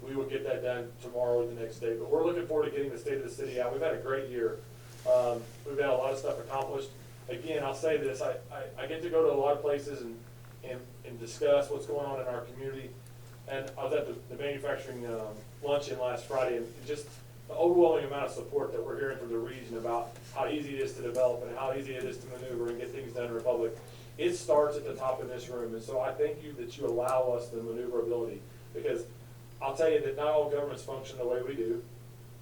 we will get that done tomorrow or the next day. But we're looking forward to getting the state of the city out. We've had a great year. We've had a lot of stuff accomplished. Again, I'll say this, I get to go to a lot of places and and discuss what's going on in our community. And I was at the manufacturing luncheon last Friday, and just the overwhelming amount of support that we're hearing from the region about how easy it is to develop and how easy it is to maneuver and get things done in Republic. It starts at the top of this room, and so I thank you that you allow us the maneuverability, because I'll tell you that not all governments function the way we do.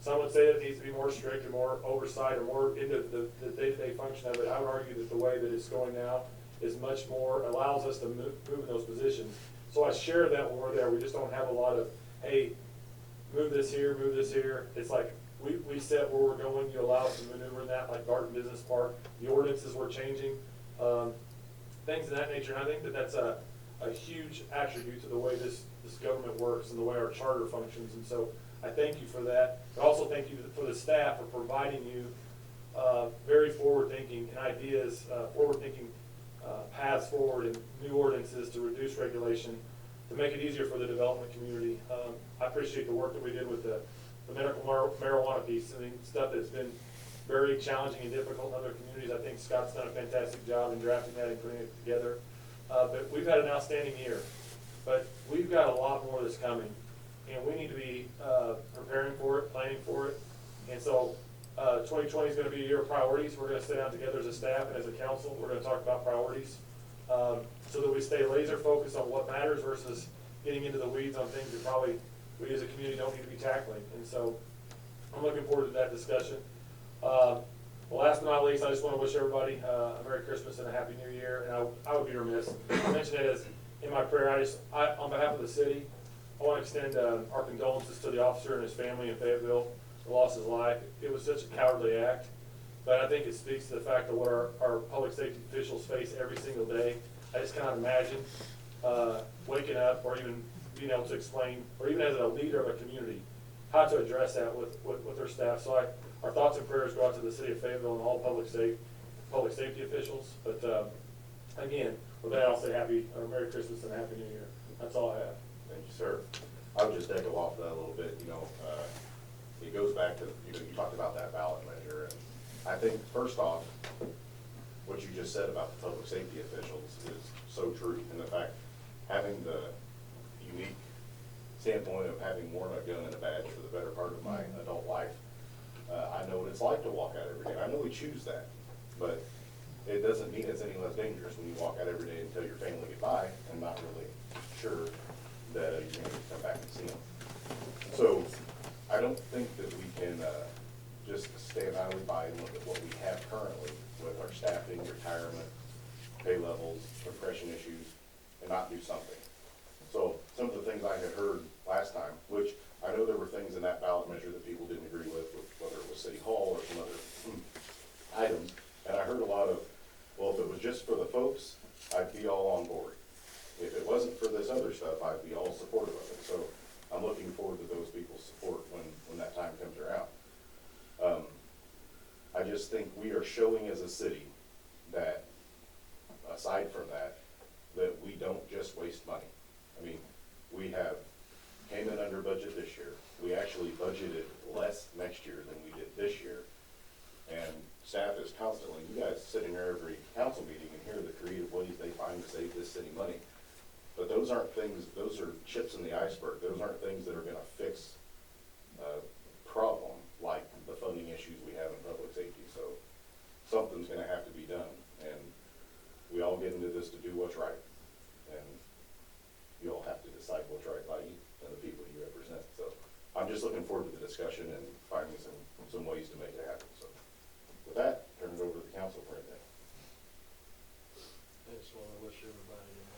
Some would say that it needs to be more strict or more oversight or more into the day-to-day function of it. I would argue that the way that it's going now is much more, allows us to move in those positions. So I share that when we're there. We just don't have a lot of, hey, move this here, move this here. It's like, we set where we're going, you allow us to maneuver in that, like Garden Business Park. The ordinances we're changing, things of that nature. And I think that that's a huge attribute to the way this government works and the way our charter functions. And so I thank you for that. But also thank you for the staff for providing you very forward-thinking and ideas, forward-thinking paths forward and new ordinances to reduce regulation, to make it easier for the development community. I appreciate the work that we did with the medical marijuana piece. I mean, stuff that's been very challenging and difficult in other communities. I think Scott's done a fantastic job in drafting that and putting it together. But we've had an outstanding year. But we've got a lot more that's coming, and we need to be preparing for it, planning for it. And so 2020 is going to be a year of priorities. We're going to sit down together as a staff and as a council. We're going to talk about priorities so that we stay laser focused on what matters versus getting into the weeds on things that probably we as a community don't need to be tackling. And so I'm looking forward to that discussion. Well, last but not least, I just want to wish everybody a Merry Christmas and a Happy New Year. And I would be remiss to mention it as in my prayer. On behalf of the city, I want to extend our condolences to the officer and his family in Fayetteville who lost his life. It was such a cowardly act, but I think it speaks to the fact of what our public safety officials face every single day. I just cannot imagine waking up or even being able to explain, or even as a leader of a community, how to address that with their staff. So our thoughts and prayers go out to the city of Fayetteville and all public safety officials. But again, with that, I'll say Merry Christmas and Happy New Year. That's all I have. Thank you, sir. I would just echo off that a little bit. It goes back to, you talked about that ballot measure. And I think, first off, what you just said about the public safety officials is so true. And the fact, having the unique standpoint of having worn a gun and a badge for the better part of my adult life, I know what it's like to walk out every day. I know we choose that, but it doesn't mean it's any less dangerous when you walk out every day and tell your family goodbye and not really sure that you're going to come back and see them. So I don't think that we can just stand idly by and look at what we have currently with our staffing, retirement, pay levels, compression issues, and not do something. So some of the things I had heard last time, which I know there were things in that ballot measure that people didn't agree with whether it was City Hall or some other items, and I heard a lot of, well, if it was just for the folks, I'd be all on board. If it wasn't for this other stuff, I'd be all supportive of it. So I'm looking forward to those people's support when that time comes around. I just think we are showing as a city that, aside from that we don't just waste money. I mean, we came in under budget this year. We actually budgeted less next year than we did this year. And staff is constantly, you guys sit in here every council meeting and hear the creative ways they find to save this city money. But those aren't things, those are chips in the iceberg. Those aren't things that are going to fix a problem like the funding issues we have in public safety. So something's going to have to be done. And we all get into this to do what's right. And you all have to decide what's right by you and the people you represent. So I'm just looking forward to the discussion and finding some ways to make it happen. So with that, turn it over to the council for anything. I just want to wish everybody a